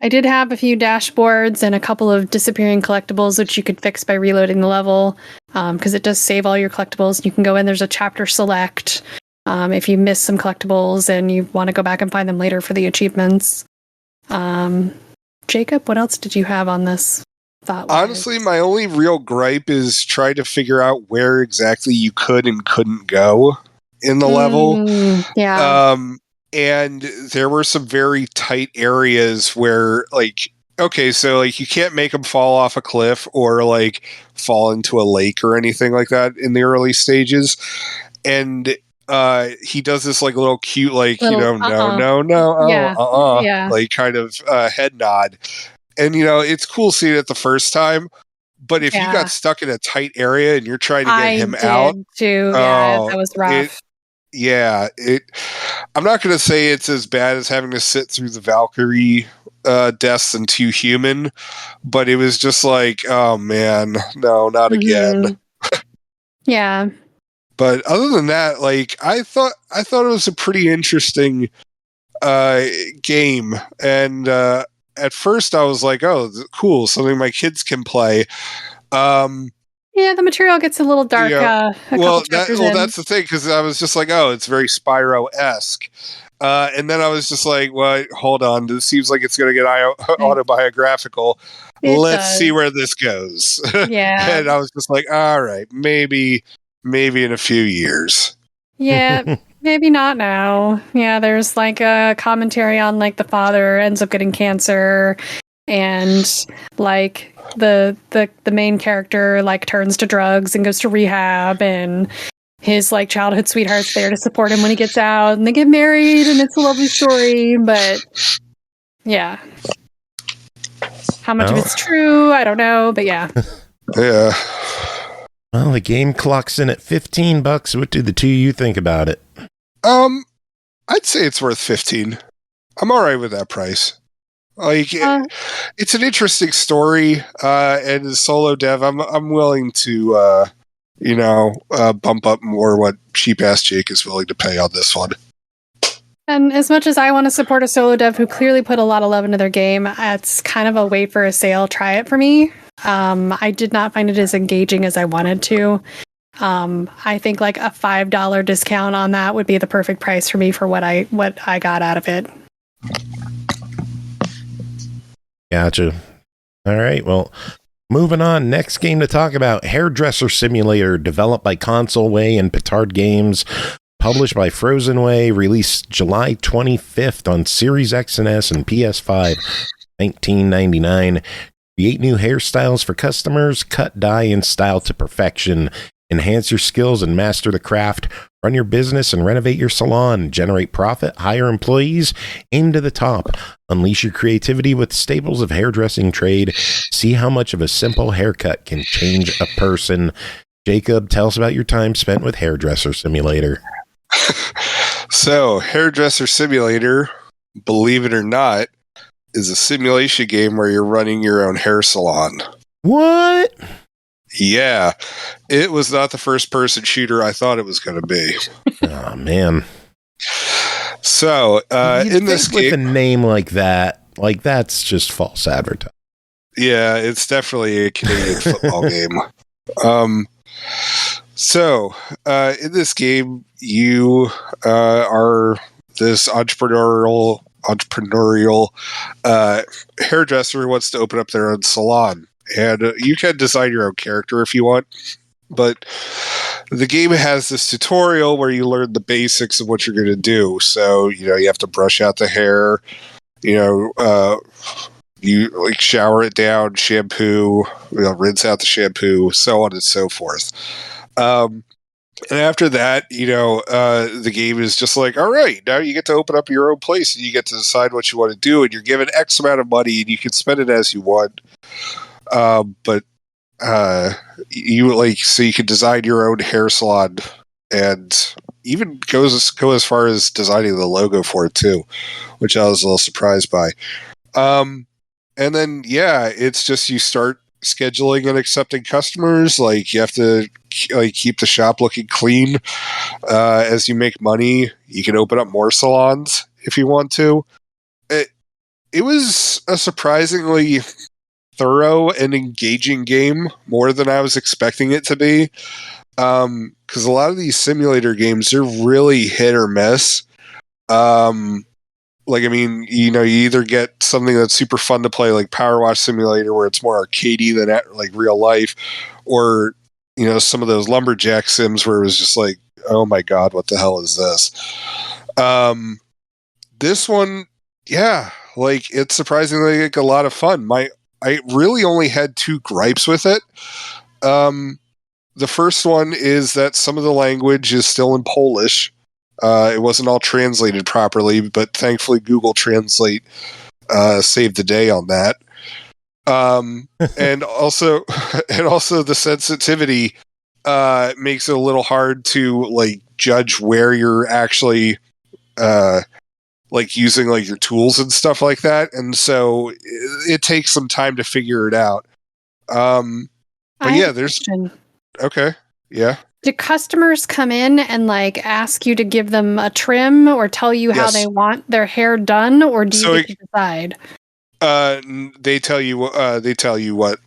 I did have a few dashboards and a couple of disappearing collectibles, which you could fix by reloading the level, because it does save all your collectibles. You can go in, there's a chapter select if you miss some collectibles and you want to go back and find them later for the achievements. Jacob, what else did you have on this? Honestly, my only real gripe is trying to figure out where exactly you could and couldn't go in the level. Yeah. And there were some very tight areas where, like, okay, so like you can't make them fall off a cliff or like fall into a lake or anything like that in the early stages. And he does this like little cute, like, no, like kind of head nod. And it's cool seeing it the first time. But if you got stuck in a tight area and you're trying to get him out, too. Yeah, that was rough. I'm not going to say it's as bad as having to sit through the Valkyrie deaths in 2 Human, but it was just like, oh man, no, not again. Yeah. But other than that, like I thought it was a pretty interesting game, and at first I was like, oh, cool, something my kids can play. Yeah, the material gets a little dark. That's the thing, because I was just like, oh, it's very Spyro-esque. And then I was just like, well, hold on, this seems like it's going to get autobiographical. Let's see where this goes. Yeah. And I was just like, all right, maybe in a few years. Yeah, maybe not now. Yeah, there's like a commentary on like the father ends up getting cancer, and like the main character like turns to drugs and goes to rehab, and his like childhood sweetheart's there to support him when he gets out, and they get married, and it's a lovely story. But yeah, how much of it's true, I don't know. But yeah. Yeah. Well, the game clocks in at $15. What do the two of you think about it? I'd say it's worth $15. I'm all right with that price. Like, it's an interesting story, and as solo dev, I'm willing to bump up more what cheap ass Jake is willing to pay on this one. And as much as I want to support a solo dev who clearly put a lot of love into their game, it's kind of a wait for a sale, try it for me. I did not find it as engaging as I wanted to. I think like a $5 discount on that would be the perfect price for me for what I got out of it. Gotcha. All right. Well, moving on. Next game to talk about, Hairdresser Simulator, developed by ConsoleWay and Petard Games. Published by FrozenWay, released July 25th on Series X and S and PS5, $19.99. Create new hairstyles for customers, cut, dye, and style to perfection. Enhance your skills and master the craft. Run your business and renovate your salon. Generate profit, hire employees, aim to the top. Unleash your creativity with staples of hairdressing trade. See how much of a simple haircut can change a person. Jacob, tell us about your time spent with Hairdresser Simulator. So, Hairdresser Simulator, believe it or not, is a simulation game where you're running your own hair salon. What? Yeah. It was not the first-person shooter I thought it was going to be. Oh, man. So, in this game... with a name like that, that's just false advertising. Yeah, it's definitely a Canadian football game. So, in this game, you are this entrepreneurial hairdresser who wants to open up their own salon. And you can design your own character if you want. But the game has this tutorial where you learn the basics of what you're going to do. So, you have to brush out the hair, you like shower it down, shampoo, rinse out the shampoo, so on and so forth. And after that, the game is just like, all right, now you get to open up your own place and you get to decide what you want to do, and you're given X amount of money and you can spend it as you want. But you can design your own hair salon and even go as far as designing the logo for it too, which I was a little surprised by. And then, it's just you start scheduling and accepting customers. Like, you have to keep the shop looking clean. As you make money, you can open up more salons if you want to. It was a surprisingly thorough and engaging game, more than I was expecting it to be. Because a lot of these simulator games, they're really hit or miss. You either get something that's super fun to play, like Power Wash Simulator, where it's more arcadey than like real life, or some of those lumberjack sims where it was just like, oh my god, what the hell is this? This one, it's surprisingly like a lot of fun. I really only had 2 gripes with it. The first one is that some of the language is still in Polish. It wasn't all translated properly, but thankfully Google Translate saved the day on that. And also the sensitivity makes it a little hard to judge where you're actually using your tools and stuff like that, and so it takes some time to figure it out. There's okay, yeah. Do customers come in and ask you to give them a trim or tell you how they want their hair done, or do you get to decide? They tell you what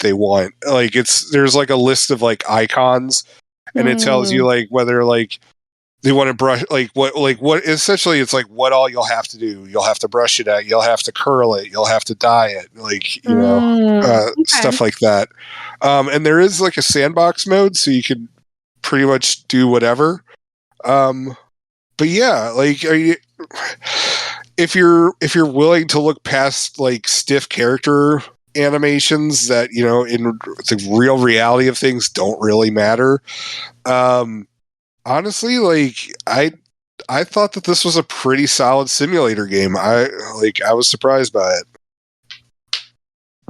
they want. There's a list of icons, and it tells you whether they want to brush what essentially it's what all you'll have to do. You'll have to brush it out, you'll have to curl it, you'll have to dye it, stuff like that. And there is a sandbox mode, so you can pretty much do whatever. But yeah, if you're willing to look past stiff character animations that in the real reality of things don't really matter, honestly, I thought that this was a pretty solid simulator game. I was surprised by it.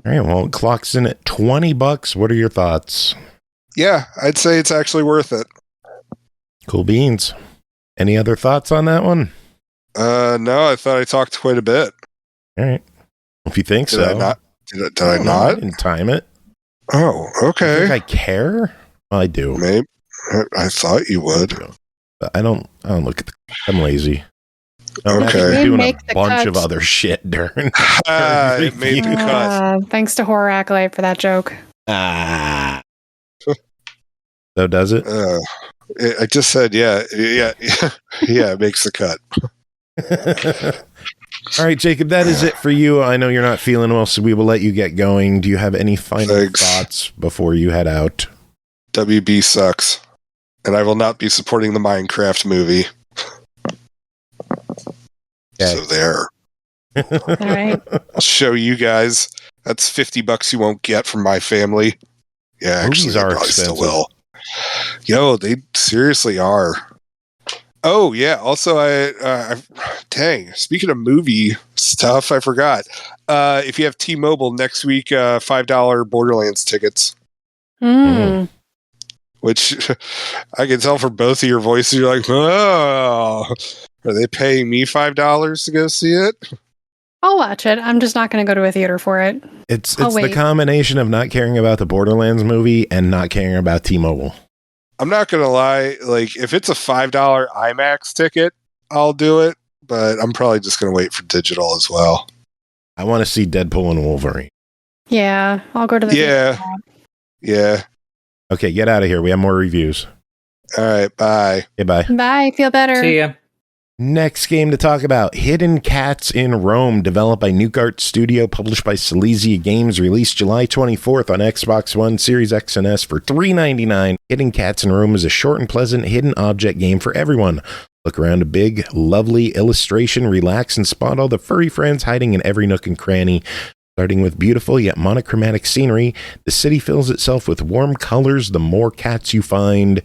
All right, well, it clocks in at $20. What are your thoughts? Yeah, I'd say it's actually worth it. Cool beans. Any other thoughts on that one? No, I thought I talked quite a bit. All right. If you think so. Did I not? I didn't time it. Oh, You okay. think I care? Well, I do. Maybe. I thought you would. But I don't look at the. I'm lazy. I'm Okay. actually doing a Make the bunch cut. of other shit during. It made the cut. Thanks to Horror Acolyte for that joke. So does it? I just said, yeah, it makes the cut. All right, Jacob, that is it for you. I know you're not feeling well, so we will let you get going. Do you have any final thoughts before you head out? WB sucks. And I will not be supporting the Minecraft movie. Okay. So there. All right. I'll show you guys. That's $50 you won't get from my family. Yeah, Movies actually, are they probably expensive. still will. Yo, they seriously are. Oh, yeah. Also, dang, speaking of movie stuff, I forgot. If you have T-Mobile next week, $5 Borderlands tickets. Mm. Which I can tell from both of your voices. You're like, oh, are they paying me $5 to go see it? I'll watch it. I'm just not going to go to a theater for it. It's I'll the wait. combination of not caring about the Borderlands movie and not caring about T-Mobile. I'm not going to lie. Like, if it's a $5 IMAX ticket, I'll do it. But I'm probably just going to wait for digital as well. I want to see Deadpool and Wolverine. Yeah, I'll go to the theater. Yeah. Okay, get out of here. We have more reviews. All right. Bye. Okay, bye. Bye. Feel better. See ya. Next game to talk about, Hidden Cats in Rome, developed by Nukearts Studio, published by Silesia Games, released July 24th on Xbox One, Series X and S for $3.99. Hidden Cats in Rome is a short and pleasant hidden object game for everyone. Look around a big, lovely illustration, relax, and spot all the furry friends hiding in every nook and cranny. Starting with beautiful yet monochromatic scenery, the city fills itself with warm colors the more cats you find.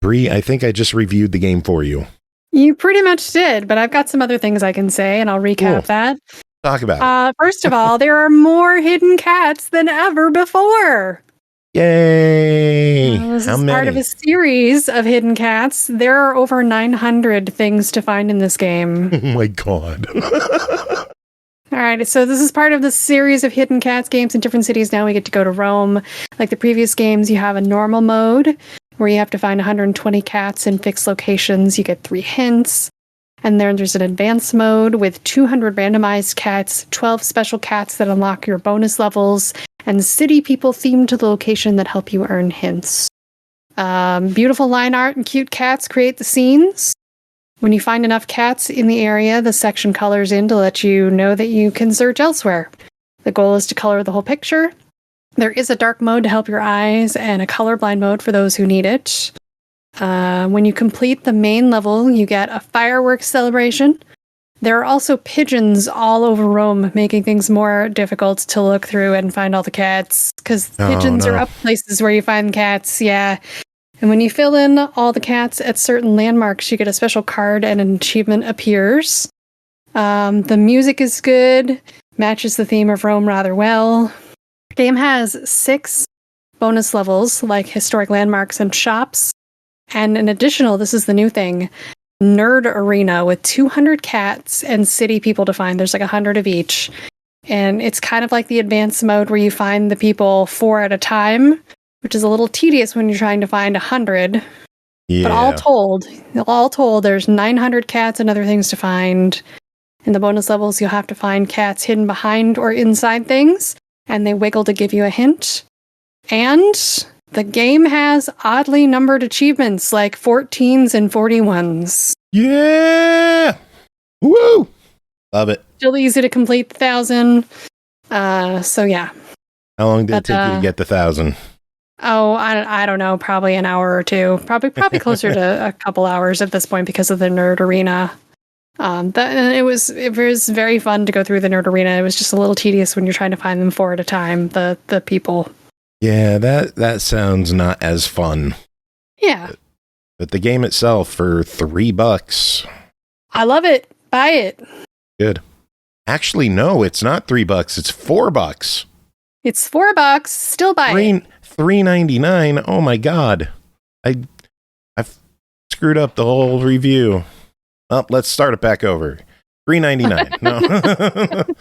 Bri, I think I just reviewed the game for you. You pretty much did, but I've got some other things I can say, and I'll recap that. Talk about it. First of all, there are more hidden cats than ever before. Yay! This How is many? part of a series of hidden cats. There are over 900 things to find in this game. Oh my god. All right, so this is part of the series of hidden cats games in different cities. Now we get to go to Rome. Like the previous games, you have a normal mode where you have to find 120 cats in fixed locations. You get 3 hints. And then there's an advanced mode with 200 randomized cats, 12 special cats that unlock your bonus levels, and city people themed to the location that help you earn hints. Beautiful line art and cute cats create the scenes. When you find enough cats in the area, the section colors in to let you know that you can search elsewhere. The goal is to color the whole picture. There is a dark mode to help your eyes and a colorblind mode for those who need it. When you complete the main level, you get a fireworks celebration. There are also pigeons all over Rome, making things more difficult to look through and find all the cats, because pigeons are up places where you find cats, yeah. And when you fill in all the cats at certain landmarks, you get a special card and an achievement appears. The music is good, matches the theme of Rome rather well. The game has 6 bonus levels, like historic landmarks and shops. And an additional, this is the new thing, nerd arena with 200 cats and city people to find. There's like 100 of each. And it's kind of like the advanced mode where you find the people 4 at a time, which is a little tedious when you're trying to find 100. Yeah. But all told, there's 900 cats and other things to find. In the bonus levels, you'll have to find cats hidden behind or inside things, and they wiggle to give you a hint. And the game has oddly numbered achievements like 14s and 41s. Yeah! Woo! Love it. Still easy to complete the 1,000. So yeah. How long did it take you to get the 1,000? Oh, I don't know. Probably an hour or two. Probably closer to a couple hours at this point because of the nerd arena. It was very fun to go through the nerd arena. It was just a little tedious when you're trying to find them 4 at a time. The people. Yeah, that sounds not as fun. Yeah. But the game itself for $3. I love it. Buy it. Good. Actually, no, it's not $3. It's $4. It's $4. Still buy it. $3.99. Oh my god. I've screwed up the whole review. Well, let's start it back over. $3.99. No.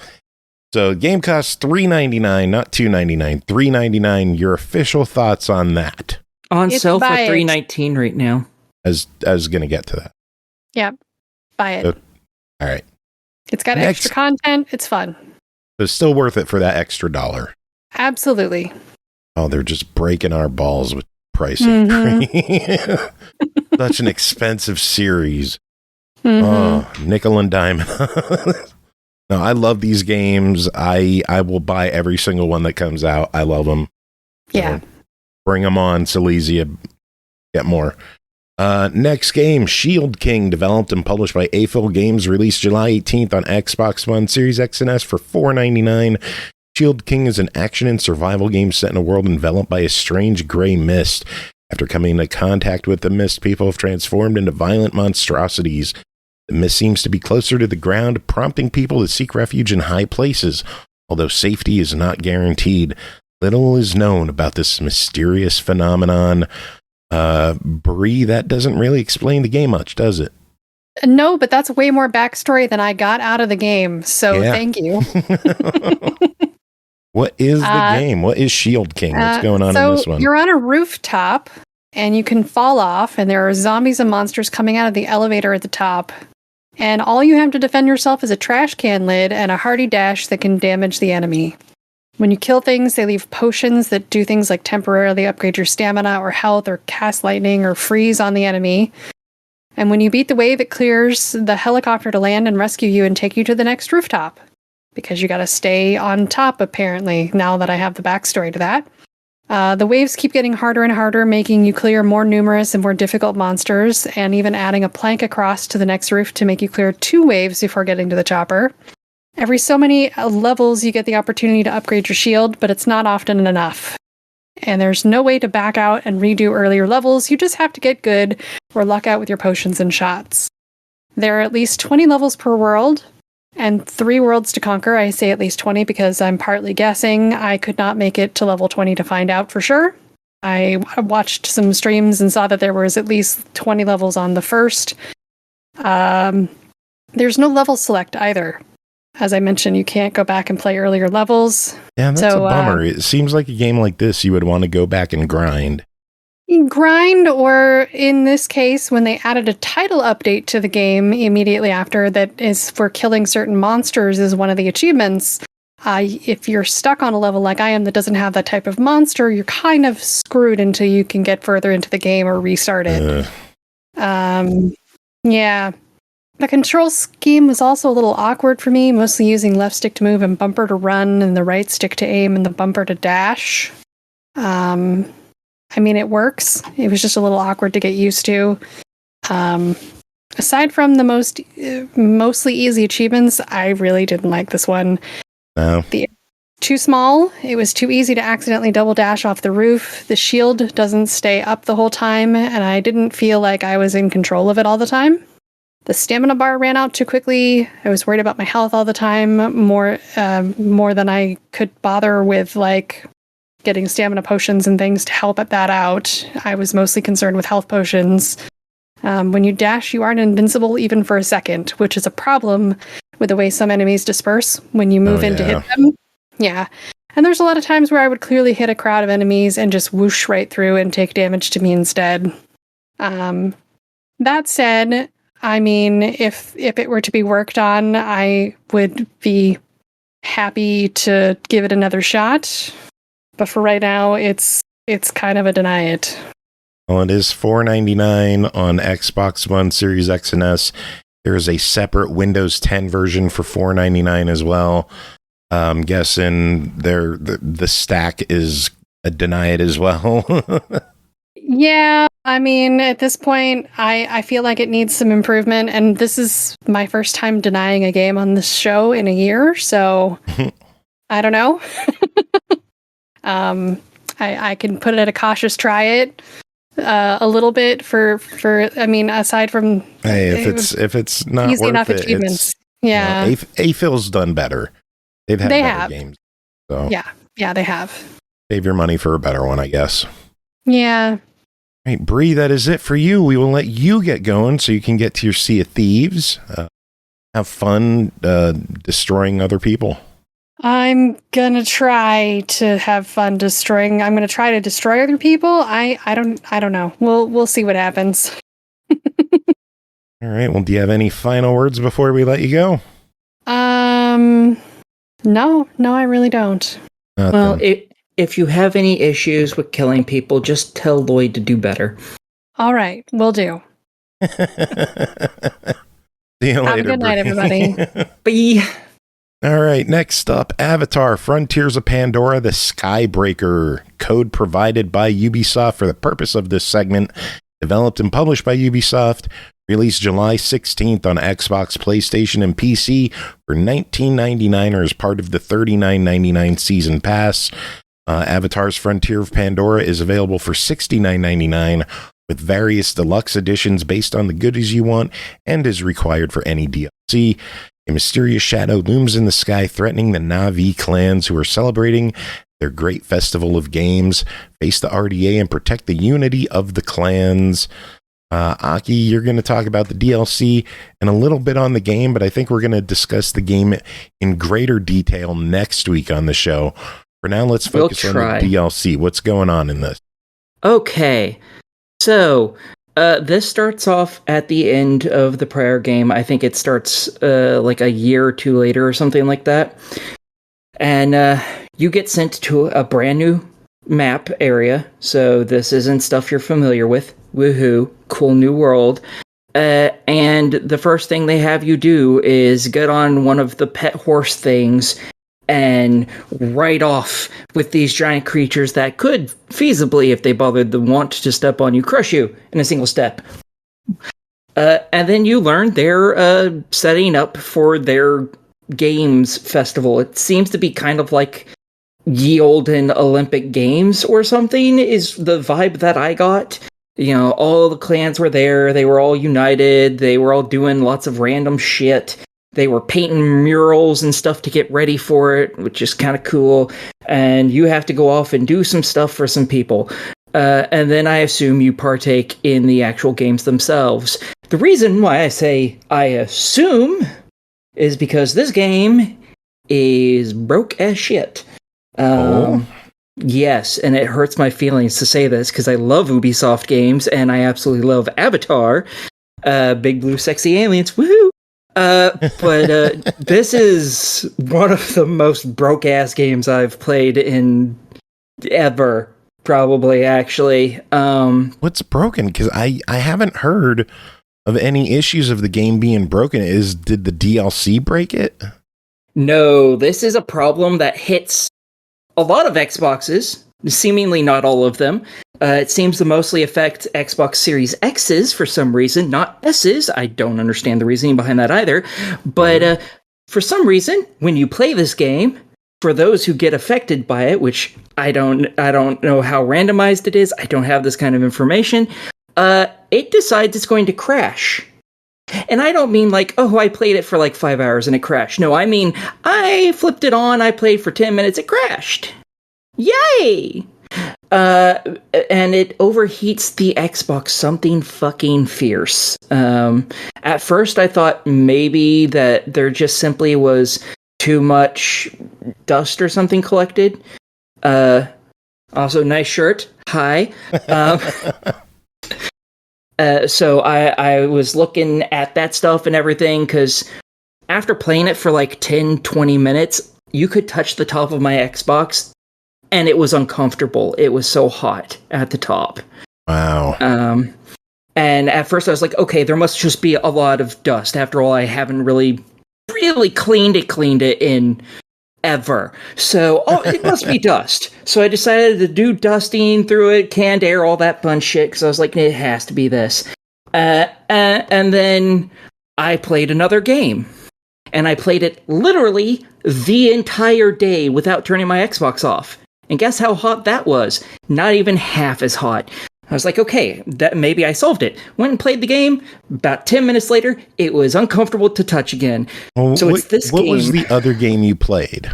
So game costs $3.99, not $2.99, $3.99. Your official thoughts on that? On It's sale for buy it. $3.19 right now. I was going to get to that. Yeah, buy it. So- All right. It's got Next. extra content. It's fun. So it's still worth it for that extra $1. Absolutely. Oh, they're just breaking our balls with pricing. Such an expensive series. Oh, nickel and diamond. No, I love these games. I will buy every single one that comes out. I love them. Yeah. So bring them on, Silesia. Get more. Next game, Shield King, developed and published by Afil Games, released July 18th on Xbox One, Series X and S for $4.99. Shield King is an action and survival game set in a world enveloped by a strange gray mist. After coming into contact with the mist, people have transformed into violent monstrosities. The mist seems to be closer to the ground, prompting people to seek refuge in high places, although safety is not guaranteed. Little is known about this mysterious phenomenon. Bri, that doesn't really explain the game much, does it? No, but that's way more backstory than I got out of the game. So Yeah. thank you. What is the game? What is Shield King? What's going on in this one? You're on a rooftop and you can fall off, and there are zombies and monsters coming out of the elevator at the top. And all you have to defend yourself is a trash can lid and a hearty dash that can damage the enemy. When you kill things, they leave potions that do things like temporarily upgrade your stamina or health or cast lightning or freeze on the enemy. And when you beat the wave, it clears the helicopter to land and rescue you and take you to the next rooftop. Because you gotta stay on top, apparently, now that I have the backstory to that. The waves keep getting harder and harder, making you clear more numerous and more difficult monsters, and even adding a plank across to the next roof to make you clear 2 waves before getting to the chopper. Every so many levels, you get the opportunity to upgrade your shield, but it's not often enough. And there's no way to back out and redo earlier levels. You just have to get good or luck out with your potions and shots. There are at least 20 levels per world and 3 worlds to conquer. I say at least 20 because I'm partly guessing. I could not make it to level 20 to find out for sure. I watched some streams and saw that there was at least 20 levels on the first. There's no level select either. As I mentioned, you can't go back and play earlier levels. Yeah, that's a bummer. It seems like a game like this, you would want to go back and grind. Grind, or in this case, when they added a title update to the game immediately after that is for killing certain monsters is one of the achievements. If you're stuck on a level like I am that doesn't have that type of monster, you're kind of screwed until you can get further into the game or restart it. Yeah. The control scheme was also a little awkward for me, mostly using left stick to move and bumper to run and the right stick to aim and the bumper to dash. I mean, it works. It was just a little awkward to get used to. Aside from the mostly easy achievements, I really didn't like this one. No. Too small. It was too easy to accidentally double dash off the roof. The shield doesn't stay up the whole time, and I didn't feel like I was in control of it all the time. The stamina bar ran out too quickly. I was worried about my health all the time, more than I could bother with, like, getting stamina potions and things to help that out. I was mostly concerned with health potions. When you dash, you aren't invincible even for a second, which is a problem with the way some enemies disperse when you move in to hit them. Yeah. And there's a lot of times where I would clearly hit a crowd of enemies and just whoosh right through and take damage to me instead. That said, I mean, if it were to be worked on, I would be happy to give it another shot. But for right now, it's kind of a deny it. Well, it is $4.99 on Xbox One, Series X and S. There is a separate Windows 10 version for $4.99 as well. I'm guessing the stack is a deny it as well. Yeah, I mean, at this point, I feel like it needs some improvement, and this is my first time denying a game on this show in a year, so I don't know. I can put it at a cautious try it a little bit for I mean, aside from if it's not easy worth enough it, achievements. Yeah, you know, Afil's done better. They've had better games. So yeah, they have. Save your money for a better one, I guess. Yeah. All right, Bri, that is it for you. We will let you get going so you can get to your Sea of Thieves. Have fun destroying other people. I'm gonna try to have fun destroying. I'm gonna try to destroy other people. I don't know. We'll see what happens. All right. Well, do you have any final words before we let you go? No, I really don't. Nothing. Well, if you have any issues with killing people, just tell Lloyd to do better. All right, will do. See you later. Have a good night, everybody. Bye. All right, next up, Avatar, Frontiers of Pandora, the Skybreaker. Code provided by Ubisoft for the purpose of this segment. Developed and published by Ubisoft. Released July 16th on Xbox, PlayStation, and PC for $19.99 or as part of the $39.99 season pass. Avatar's Frontier of Pandora is available for $69.99 with various deluxe editions based on the goodies you want and is required for any DLC. A mysterious shadow looms in the sky, threatening the Na'vi clans who are celebrating their great festival of games. Face the RDA and protect the unity of the clans. Aki, you're going to talk about the DLC and a little bit on the game, but I think we're going to discuss the game in greater detail next week on the show. For now, let's focus on the DLC. What's going on in this? Okay, so this starts off at the end of the prior game. I think it starts like a year or two later or something like that. And you get sent to a brand new map area. So this isn't stuff you're familiar with. Woohoo, cool new world. And the first thing they have you do is get on one of the pet horse things and ride off with these giant creatures that could feasibly, if they bothered the want to step on you, crush you in a single step. And then you learn they're setting up for their games festival. It seems to be kind of like ye olden Olympic Games or something is the vibe that I got. You know, all the clans were there. They were all united. They were all doing lots of random shit. They were painting murals and stuff to get ready for it, which is kind of cool. And you have to go off and do some stuff for some people. And then I assume you partake in the actual games themselves. The reason why I say I assume is because this game is broke as shit. Yes, and it hurts my feelings to say this because I love Ubisoft games and I absolutely love Avatar. Big blue sexy aliens, woohoo! But this is one of the most broke-ass games I've played in ever, probably, actually. What's broken? Because I haven't heard of any issues of the game being broken. Did the DLC break it? No, this is a problem that hits a lot of Xboxes, seemingly not all of them. It seems to mostly affect Xbox Series X's for some reason, not S's. I don't understand the reasoning behind that either. But for some reason, when you play this game, for those who get affected by it, which I don't know how randomized it is, I don't have this kind of information, it decides it's going to crash. And I don't mean like, oh, I played it for like 5 hours and it crashed. No, I mean, I flipped it on, I played for 10 minutes, it crashed. Yay! And it overheats the Xbox something fucking fierce. At first I thought maybe that there just simply was too much dust or something collected. Also, nice shirt. Hi. So I was looking at that stuff and everything, because after playing it for like 10, 20 minutes, you could touch the top of my Xbox, and it was uncomfortable. It was so hot at the top. Wow. And at first I was like, okay, there must just be a lot of dust. After all, I haven't really cleaned it in ever. So, it must be dust. So I decided to do dusting through it, canned air, all that fun shit, because I was like, it has to be this. And then I played another game. And I played it literally the entire day without turning my Xbox off. And guess how hot that was? Not even half as hot. I was like, okay, that maybe I solved it. Went and played the game. About 10 minutes later, it was uncomfortable to touch again. Well, so it's this game. What was the other game you played?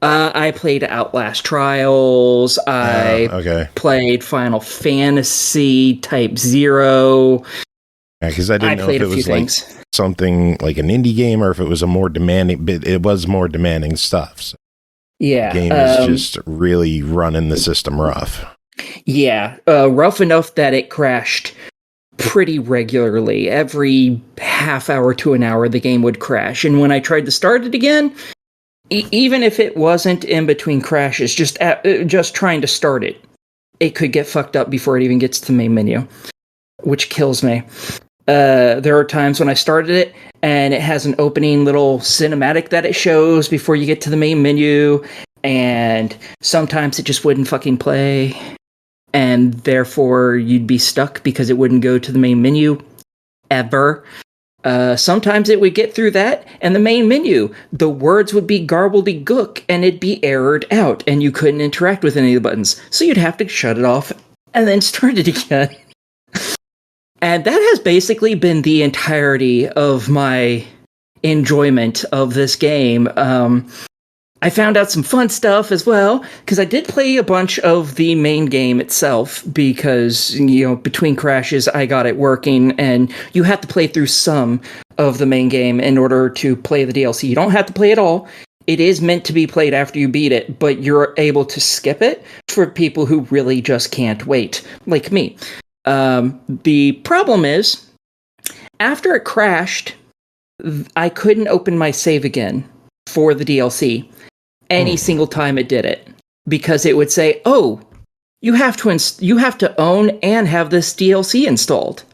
I played Outlast Trials. I played Final Fantasy Type 0. Yeah, because I didn't know if it was like something like an indie game or if it was a more demanding, but it was more demanding stuff. So. Yeah. The game is just really running the system rough. Yeah, rough enough that it crashed pretty regularly. Every half hour to an hour, the game would crash. And when I tried to start it again, even if it wasn't in between crashes, just trying to start it, it could get fucked up before it even gets to the main menu, which kills me. There are times when I started it, and it has an opening little cinematic that it shows before you get to the main menu, and sometimes it just wouldn't fucking play. And therefore you'd be stuck because it wouldn't go to the main menu ever. Sometimes it would get through that, and the main menu, the words would be garbledy-gook, and it'd be errored out, and you couldn't interact with any of the buttons. So you'd have to shut it off, and then start it again. And that has basically been the entirety of my enjoyment of this game. I found out some fun stuff as well, because I did play a bunch of the main game itself, because, between crashes, I got it working, and you have to play through some of the main game in order to play the DLC. You don't have to play it all. It is meant to be played after you beat it, but you're able to skip it for people who really just can't wait, like me. The problem is, after it crashed, I couldn't open my save again for the DLC. Any single time it did it, because it would say, "Oh, you have to own and have this DLC installed."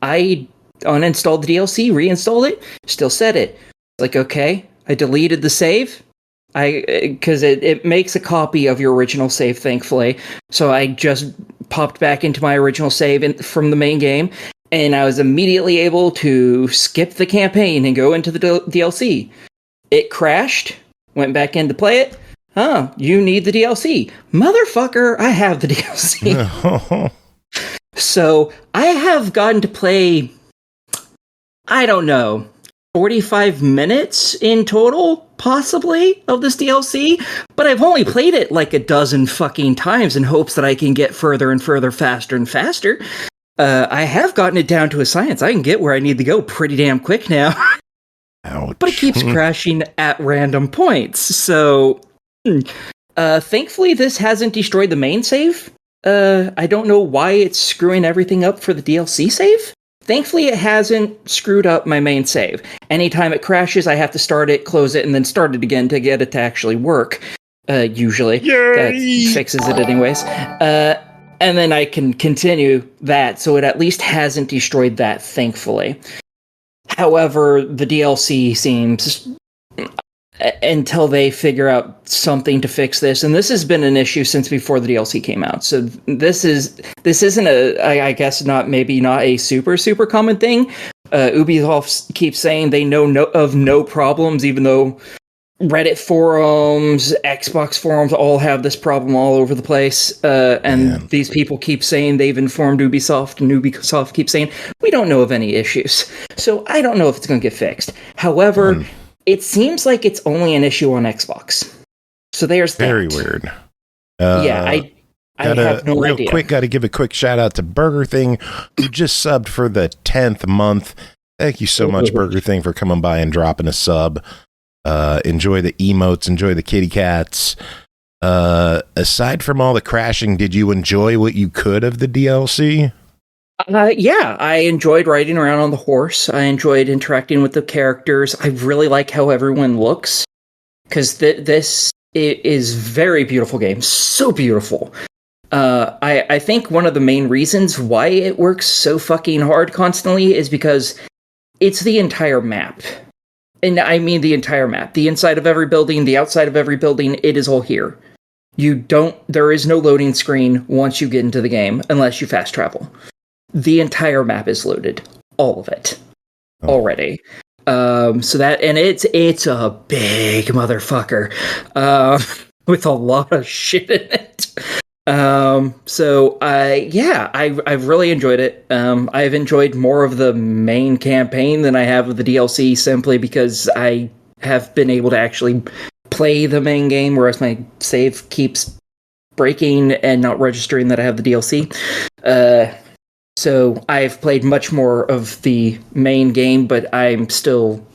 I uninstalled the DLC, reinstalled it, still said it. Like, okay, I deleted the save, because it makes a copy of your original save, thankfully. So I just popped back into my original save from the main game, and I was immediately able to skip the campaign and go into the DLC. It crashed. Went back in to play it. You need the DLC. Motherfucker, I have the DLC. So, I have gotten to play, I don't know, 45 minutes in total, possibly, of this DLC. But I've only played it like a dozen fucking times in hopes that I can get further and further, faster and faster. I have gotten it down to a science. I can get where I need to go pretty damn quick now. Ouch. But it keeps crashing at random points. So, thankfully, this hasn't destroyed the main save. I don't know why it's screwing everything up for the DLC save. Thankfully, it hasn't screwed up my main save. Anytime it crashes, I have to start it, close it, and then start it again to get it to actually work. Usually. Yay! That fixes it anyways. And then I can continue that, so it at least hasn't destroyed that, thankfully. However, the DLC seems, until they figure out something to fix this, and this has been an issue since before the DLC came out. So this isn't I guess not a super common thing. Ubisoft keeps saying they know of no problems, even though Reddit forums, Xbox forums all have this problem all over the place. And these people keep saying they've informed Ubisoft, and Ubisoft keeps saying, we don't know of any issues. So I don't know if it's going to get fixed. However, it seems like it's only an issue on Xbox. So there's that. Very weird. I have no idea. Got to give a quick shout out to Burger Thing, who just subbed for the 10th month. Thank you so much, Burger Thing, for coming by and dropping a sub. Enjoy the emotes, enjoy the kitty cats. Aside from all the crashing, did you enjoy what you could of the DLC? Yeah, I enjoyed riding around on the horse. I enjoyed interacting with the characters. I really like how everyone looks, because this is very beautiful game. So beautiful. I think one of the main reasons why it works so fucking hard constantly is because it's the entire map. And I mean the entire map. The inside of every building, the outside of every building, it is all here. There is no loading screen once you get into the game, unless you fast travel. The entire map is loaded. All of it. Already. So that, and it's a big motherfucker. With a lot of shit in it. I've really enjoyed it. I've enjoyed more of the main campaign than I have of the DLC, simply because I have been able to actually play the main game, whereas my save keeps breaking and not registering that I have the DLC. So I've played much more of the main game, but I'm still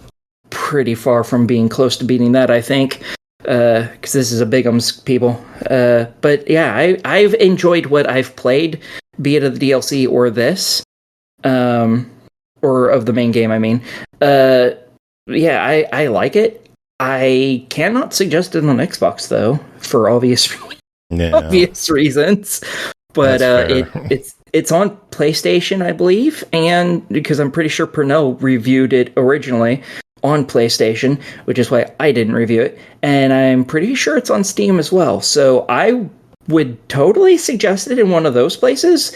pretty far from being close to beating that, I think. because this is a bigums, people. But yeah, I've enjoyed what I've played, be it of the DLC or this, or of the main game, I mean. Yeah, I like it. I cannot suggest it on Xbox, though, for obvious reasons. But it's on PlayStation, I believe, and because I'm pretty sure Pernod reviewed it originally on PlayStation, which is why I didn't review it, and I'm pretty sure it's on Steam as well. So I would totally suggest it in one of those places.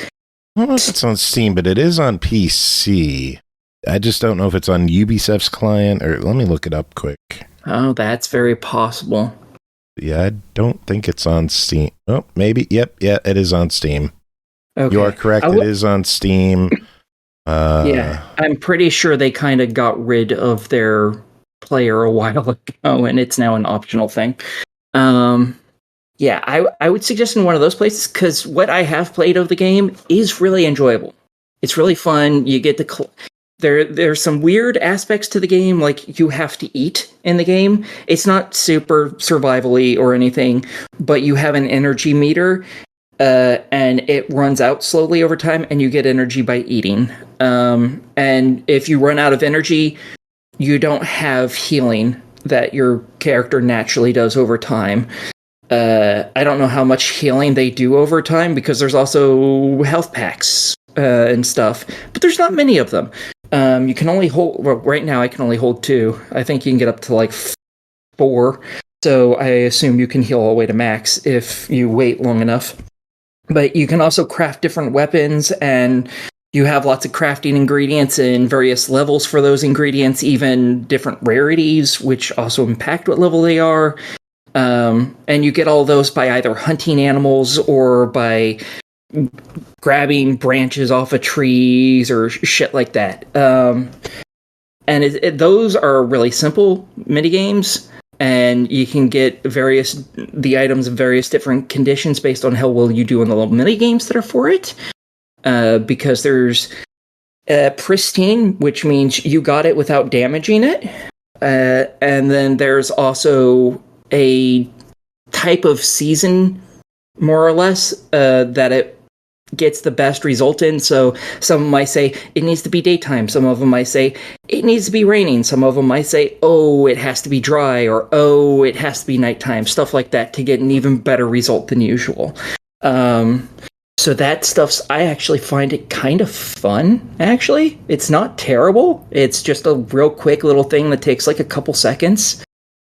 I don't know if it's on Steam, but it is on PC. I just don't know if it's on Ubisoft's client, or let me look it up quick. Oh, that's very possible. Yeah, I don't think it's on Steam. Oh, maybe. Yep, yeah, it is on Steam. Okay. You are correct. It is on Steam. Yeah, I'm pretty sure they kind of got rid of their player a while ago, and it's now an optional thing. Yeah, I would suggest in one of those places, because what I have played of the game is really enjoyable. It's really fun. You get the... There's some weird aspects to the game, like you have to eat in the game. It's not super survival-y or anything, but you have an energy meter, and it runs out slowly over time, and you get energy by eating. And if you run out of energy, you don't have healing that your character naturally does over time. I don't know how much healing they do over time, because there's also health packs and stuff, but there's not many of them. You can only hold... Well, right now I can only hold 2. I think you can get up to like 4. So I assume you can heal all the way to max if you wait long enough. But you can also craft different weapons, and you have lots of crafting ingredients and various levels for those ingredients, even different rarities, which also impact what level they are. And you get all those by either hunting animals or by grabbing branches off of trees or shit like that. And those are really simple minigames, and you can get the items in various different conditions based on how well you do in the little minigames that are for it. Because there's pristine, which means you got it without damaging it. And then there's also a type of season, more or less, that it gets the best result in. So some of them might say it needs to be daytime. Some of them might say it needs to be raining. Some of them might say, oh, it has to be dry, or oh, it has to be nighttime. Stuff like that to get an even better result than usual. So that stuff's... I actually find it kind of fun, actually. It's not terrible. It's just a real quick little thing that takes like a couple seconds,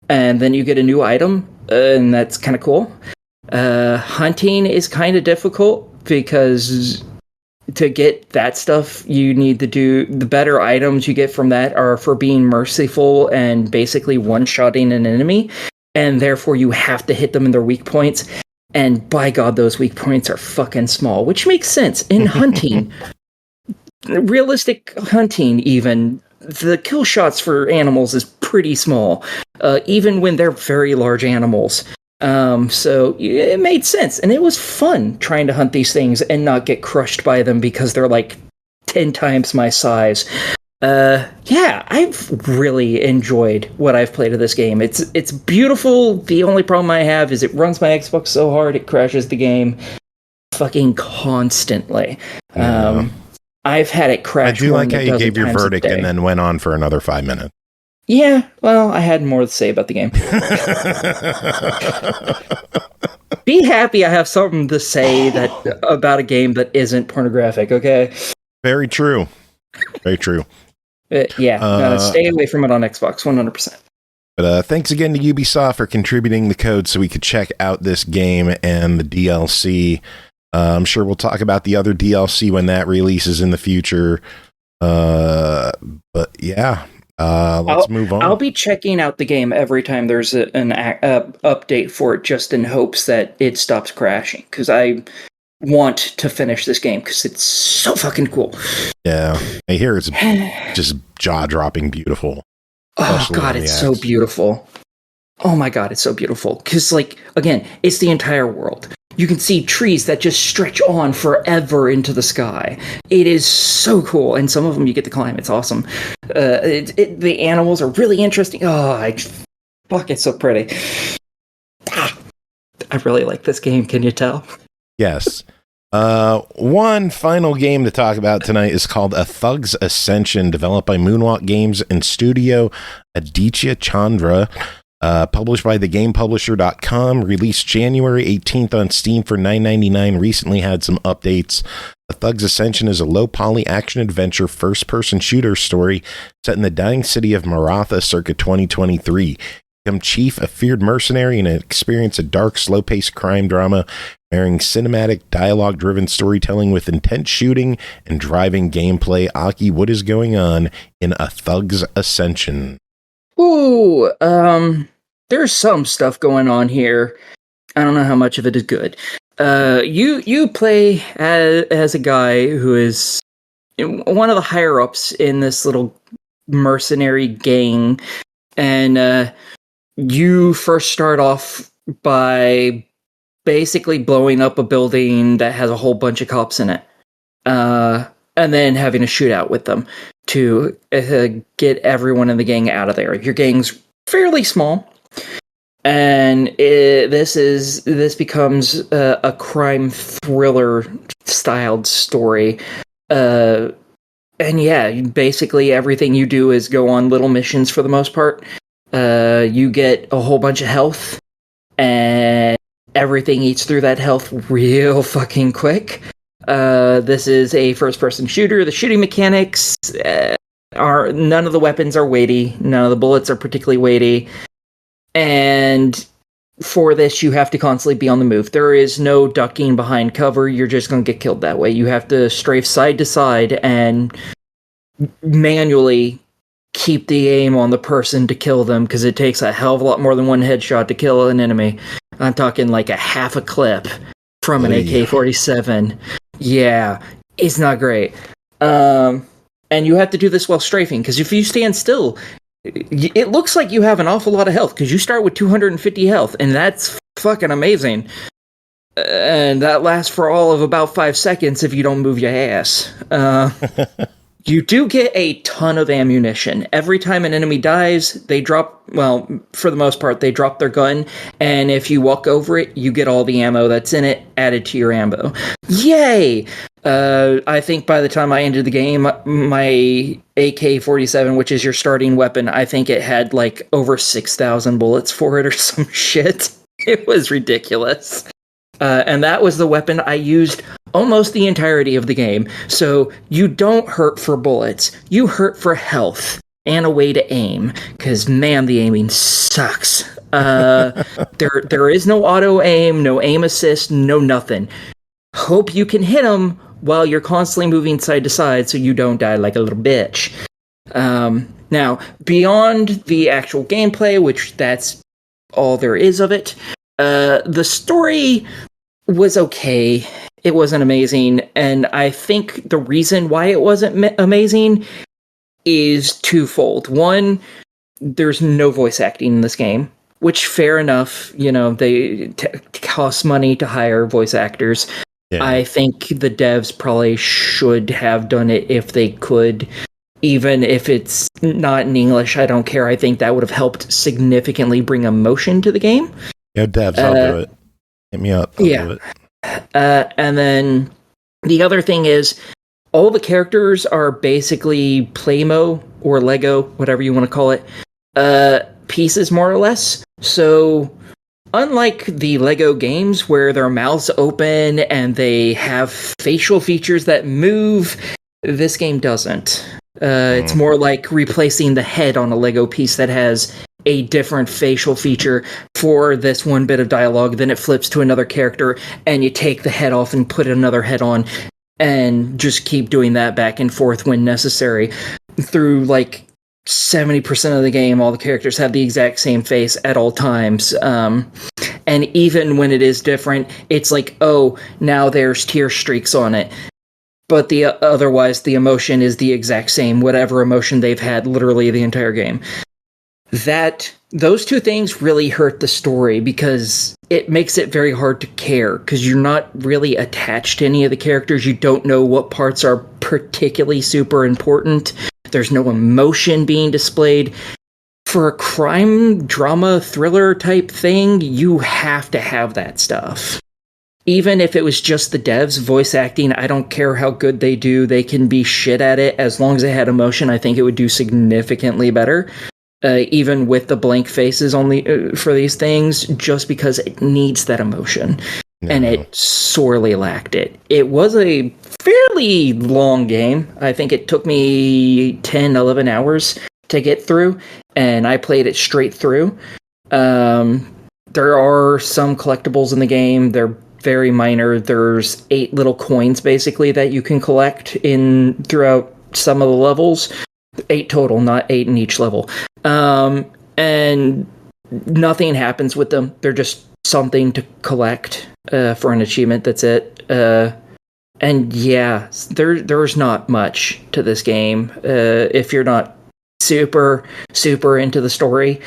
and then you get a new item, and that's kind of cool. Hunting is kind of difficult, because to get that stuff, you need to do... The better items you get from that are for being merciful and basically one-shotting an enemy, and therefore you have to hit them in their weak points. And by God, those weak points are fucking small, which makes sense. In hunting, realistic hunting even, the kill shots for animals is pretty small, even when they're very large animals. So it made sense, and it was fun trying to hunt these things and not get crushed by them because they're like 10 times my size. Yeah, I've really enjoyed what I've played of this game. It's beautiful. The only problem I have is it runs my Xbox so hard it crashes the game fucking constantly. I've had it crash. I do like how you gave your verdict and then went on for another 5 minutes. Yeah, well, I had more to say about the game. Be happy I have something to say about a game that isn't pornographic, okay? Very true. Very true. Stay away from it on Xbox, 100%. But thanks again to Ubisoft for contributing the code so we could check out this game and the DLC. I'm sure we'll talk about the other DLC when that releases in the future. But yeah, let's move on. I'll be checking out the game every time there's an update for it, just in hopes that it stops crashing, because I want to finish this game because it's so fucking cool. Yeah, I hear it's just jaw-dropping beautiful. Oh God, it's so beautiful. Oh my God, it's so beautiful. Because, like, again, it's the entire world. You can see trees that just stretch on forever into the sky. It is so cool, and some of them you get to climb. It's awesome. The animals are really interesting. Oh, fuck, it's so pretty. I really like this game. Can you tell? Yes. One final game to talk about tonight is called A Thug's Ascension, developed by Moonwalk Games and studio Aditya Chandra, published by thegamepublisher.com, released January 18th on Steam for $9.99, recently had some updates. A Thug's Ascension is a low-poly action-adventure first-person shooter story set in the dying city of Maratha circa 2023. Become chief, a feared mercenary, and experience a dark, slow-paced crime drama marrying cinematic, dialogue-driven storytelling with intense shooting and driving gameplay. Aki, what is going on in A Thug's Ascension? Ooh, there's some stuff going on here. I don't know how much of it is good. You play as a guy who is one of the higher-ups in this little mercenary gang, and you first start off by basically blowing up a building that has a whole bunch of cops in it, and then having a shootout with them to get everyone in the gang out of there. Your gang's fairly small, and this becomes a crime thriller styled story. And yeah, basically everything you do is go on little missions for the most part. You get a whole bunch of health, and everything eats through that health real fucking quick. This is a first-person shooter. The shooting mechanics are... none of the weapons are weighty. None of the bullets are particularly weighty. And for this, you have to constantly be on the move. There is no ducking behind cover. You're just going to get killed that way. You have to strafe side to side and manually keep the aim on the person to kill them, because it takes a hell of a lot more than one headshot to kill an enemy. I'm talking like a half a clip from an AK-47. Yeah, it's not great. And you have to do this while strafing, because if you stand still, it looks like you have an awful lot of health, because you start with 250 health, and that's fucking amazing. And that lasts for all of about 5 seconds if you don't move your ass. You do get a ton of ammunition. Every time an enemy dies, they drop, well, for the most part, they drop their gun, and if you walk over it, you get all the ammo that's in it added to your ammo. Yay! I think by the time I ended the game, my AK-47, which is your starting weapon, I think it had like over 6,000 bullets for it or some shit. It was ridiculous. And that was the weapon I used almost the entirety of the game. So you don't hurt for bullets. You hurt for health and a way to aim. Because, man, the aiming sucks. There is no auto aim, no aim assist, no nothing. Hope you can hit them while you're constantly moving side to side so you don't die like a little bitch. Now, beyond the actual gameplay, which that's all there is of it, the story was okay. It wasn't amazing, and I think the reason why it wasn't amazing is twofold. One, there's no voice acting in this game, which fair enough. You know, they cost money to hire voice actors. Yeah. I think the devs probably should have done it if they could. Even if it's not in English, I don't care. I think that would have helped significantly bring emotion to the game. Yeah, devs, I'll do it. Hit me up. I'll do it. And then the other thing is, all the characters are basically Playmo or Lego, whatever you want to call it, pieces more or less. So unlike the Lego games where their mouths open and they have facial features that move, this game doesn't. It's more like replacing the head on a Lego piece that has a different facial feature for this one bit of dialogue, then it flips to another character, and you take the head off and put another head on, and just keep doing that back and forth when necessary. Through, like, 70% of the game, all the characters have the exact same face at all times. And even when it is different, it's like, oh, now there's tear streaks on it. But otherwise, the emotion is the exact same, whatever emotion they've had literally the entire game. Those two things really hurt the story because it makes it very hard to care because you're not really attached to any of the characters. You don't know what parts are particularly super important. There's no emotion being displayed. for a crime drama thriller type thing, you have to have that stuff. Even if it was just the devs voice acting, I don't care how good they do. They can be shit at it. As long as it had emotion, I think it would do significantly better. Even with the blank faces only for these things, just because it needs that emotion. No. And it sorely lacked it. It was a fairly long game. I think it took me 10, 11 hours to get through, and I played it straight through. There are some collectibles in the game. They're very minor. There's 8 little coins, basically, that you can collect throughout some of the levels. 8 total, not 8 in each level. And nothing happens with them. They're just something to collect for an achievement. That's it. And yeah, there's not much to this game. If you're not super into the story,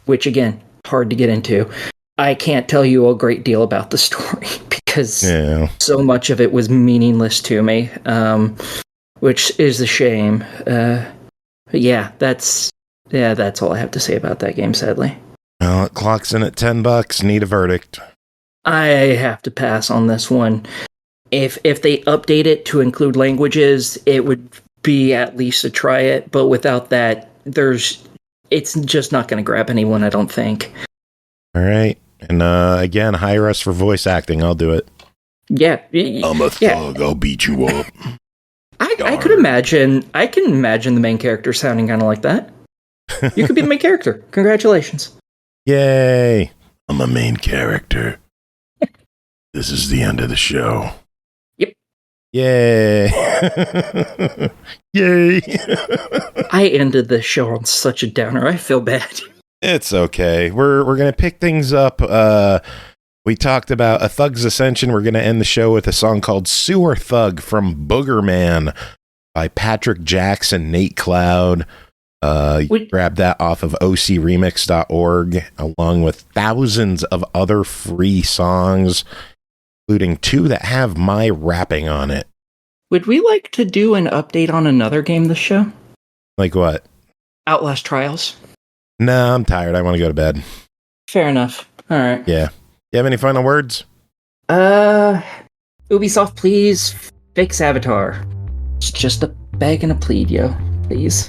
which again, hard to get into, I can't tell you a great deal about the story because so much of it was meaningless to me, which is a shame. That's all I have to say about that game, sadly. Well, it clocks in at $10. Need a verdict. I have to pass on this one. If they update it to include languages, it would be at least a try it. But without that, it's just not going to grab anyone, I don't think. All right. And again, hire us for voice acting. I'll do it. Yeah. I'm a thug. I'll beat you up. I could imagine. I can imagine the main character sounding kind of like that. You could be the main character. Congratulations. Yay. I'm a main character. This is the end of the show. Yep. Yay. Yay. I ended this show on such a downer. I feel bad. It's okay. We're going to pick things up. We talked about A Thug's Ascension. We're going to end the show with a song called Sewer Thug from Boogerman by Patrick Jaxx and Nate Cloud. You grab that off of ocremix.org, along with thousands of other free songs, including 2 that have my rapping on it. Would we like to do an update on another game this show? Like what? Outlast Trials. No, I'm tired. I want to go to bed. Fair enough. All right. Yeah. You have any final words? Ubisoft, please fix Avatar. It's just a beg and a plead, yo. Please.